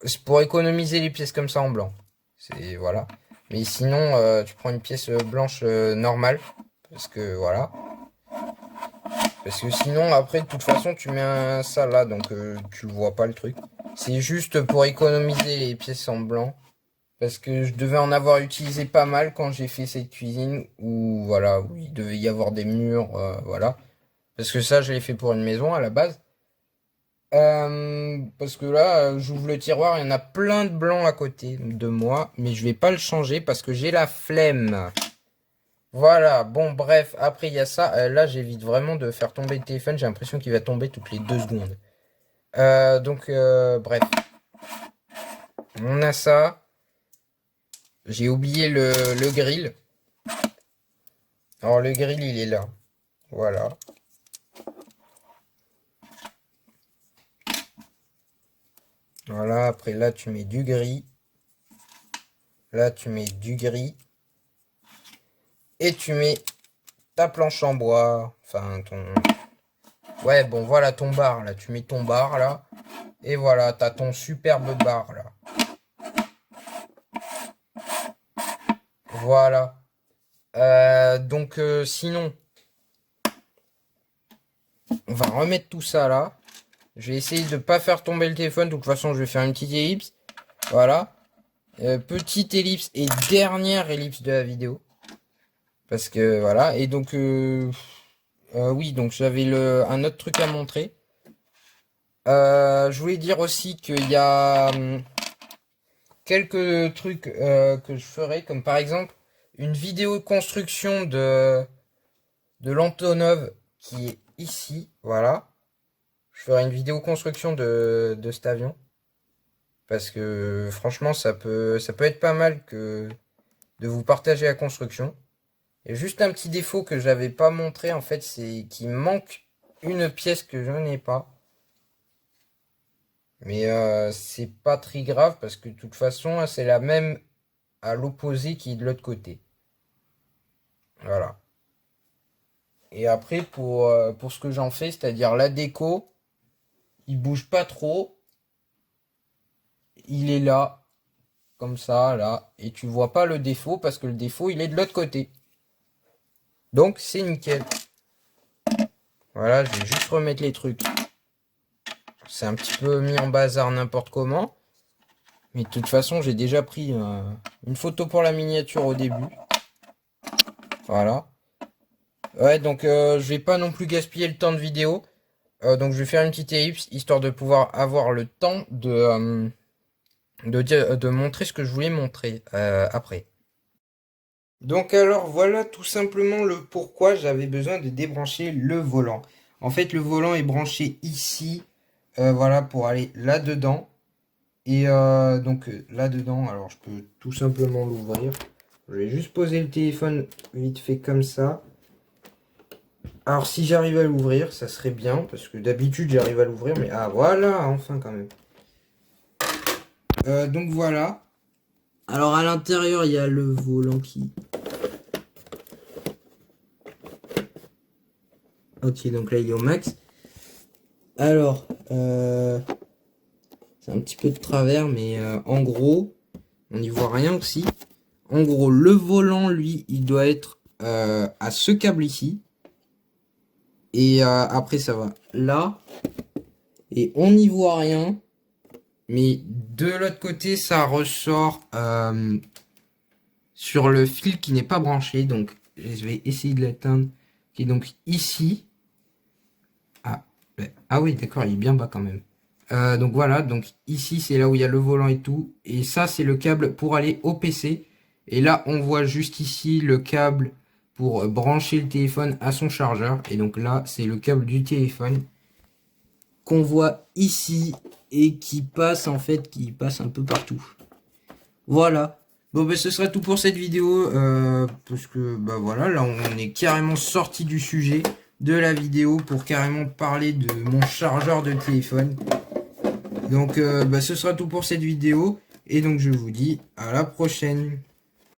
C'est pour économiser les pièces comme ça en blanc. C'est... Voilà. Mais sinon, tu prends une pièce blanche normale. Parce que, voilà. Parce que sinon, après, de toute façon, tu mets ça là. Donc, tu le vois pas le truc. C'est juste pour économiser les pièces en blanc. Parce que je devais en avoir utilisé pas mal quand j'ai fait cette cuisine. Où, voilà, où il devait y avoir des murs. Voilà. Parce que ça, je l'ai fait pour une maison à la base. Parce que là, j'ouvre le tiroir, il y en a plein de blancs à côté de moi, mais je vais pas le changer parce que j'ai la flemme. Voilà, bon bref, après il y a ça. Là, j'évite vraiment de faire tomber le téléphone, j'ai l'impression qu'il va tomber toutes les 2 secondes. Bref, on a ça. J'ai oublié le grill. Alors le grill, il est là. Voilà. Voilà, après là, tu mets du gris. Là, tu mets du gris. Et tu mets ta planche en bois. Enfin, ton... Ouais, bon, voilà ton bar, là. Tu mets ton bar, là. Et voilà, t'as ton superbe bar, là. Voilà. Sinon, on va remettre tout ça, là. Je vais essayer de ne pas faire tomber le téléphone. De toute façon, je vais faire une petite ellipse. Voilà. Petite ellipse et dernière ellipse de la vidéo. Parce que, voilà. Et donc... oui, donc j'avais un autre truc à montrer. Je voulais dire aussi qu'il y a quelques trucs que je ferai, comme par exemple une vidéo construction de l'Antonov qui est ici, voilà. Je ferai une vidéo construction de cet avion. Parce que franchement, ça peut être pas mal que de vous partager la construction. Et juste un petit défaut que j'avais pas montré, en fait, c'est qu'il manque une pièce que je n'ai pas. Mais c'est pas très grave parce que de toute façon, c'est la même à l'opposé qui est de l'autre côté. Voilà. Et après, pour ce que j'en fais, c'est-à-dire la déco, il bouge pas trop. Il est là, comme ça, là. Et tu vois pas le défaut parce que le défaut, il est de l'autre côté. Donc, c'est nickel. Voilà, je vais juste remettre les trucs. C'est un petit peu mis en bazar n'importe comment. Mais de toute façon, j'ai déjà pris une photo pour la miniature au début. Voilà. Ouais, donc je vais pas non plus gaspiller le temps de vidéo. Donc je vais faire une petite ellipse, histoire de pouvoir avoir le temps de montrer ce que je voulais montrer après. Donc alors voilà tout simplement le pourquoi j'avais besoin de débrancher le volant. En fait, le volant est branché ici, voilà, pour aller là-dedans. Et là-dedans, alors je peux tout simplement l'ouvrir. Je vais juste poser le téléphone vite fait comme ça. Alors si j'arrive à l'ouvrir, ça serait bien, parce que d'habitude j'arrive à l'ouvrir, mais ah voilà, enfin quand même. Donc voilà. Alors à l'intérieur, il y a le volant qui... Ok, donc là il est au max. Alors, c'est un petit peu de travers, mais en gros, on n'y voit rien aussi. En gros, le volant, lui, il doit être à ce câble ici. Et après, ça va là. Et on n'y voit rien. Mais de l'autre côté, ça ressort sur le fil qui n'est pas branché. Donc, je vais essayer de l'atteindre. Qui est donc ici. Ah oui, d'accord, il est bien bas quand même. Donc voilà, donc ici, c'est là où il y a le volant et tout. Et ça, c'est le câble pour aller au PC. Et là, on voit juste ici le câble pour brancher le téléphone à son chargeur. Et donc là, c'est le câble du téléphone qu'on voit ici et qui passe en fait, qui passe un peu partout. Voilà. Bon, ben ce sera tout pour cette vidéo. Parce que, bah voilà, là, on est carrément sorti du sujet de la vidéo pour carrément parler de mon chargeur de téléphone. Donc, ce sera tout pour cette vidéo. Et donc, je vous dis à la prochaine.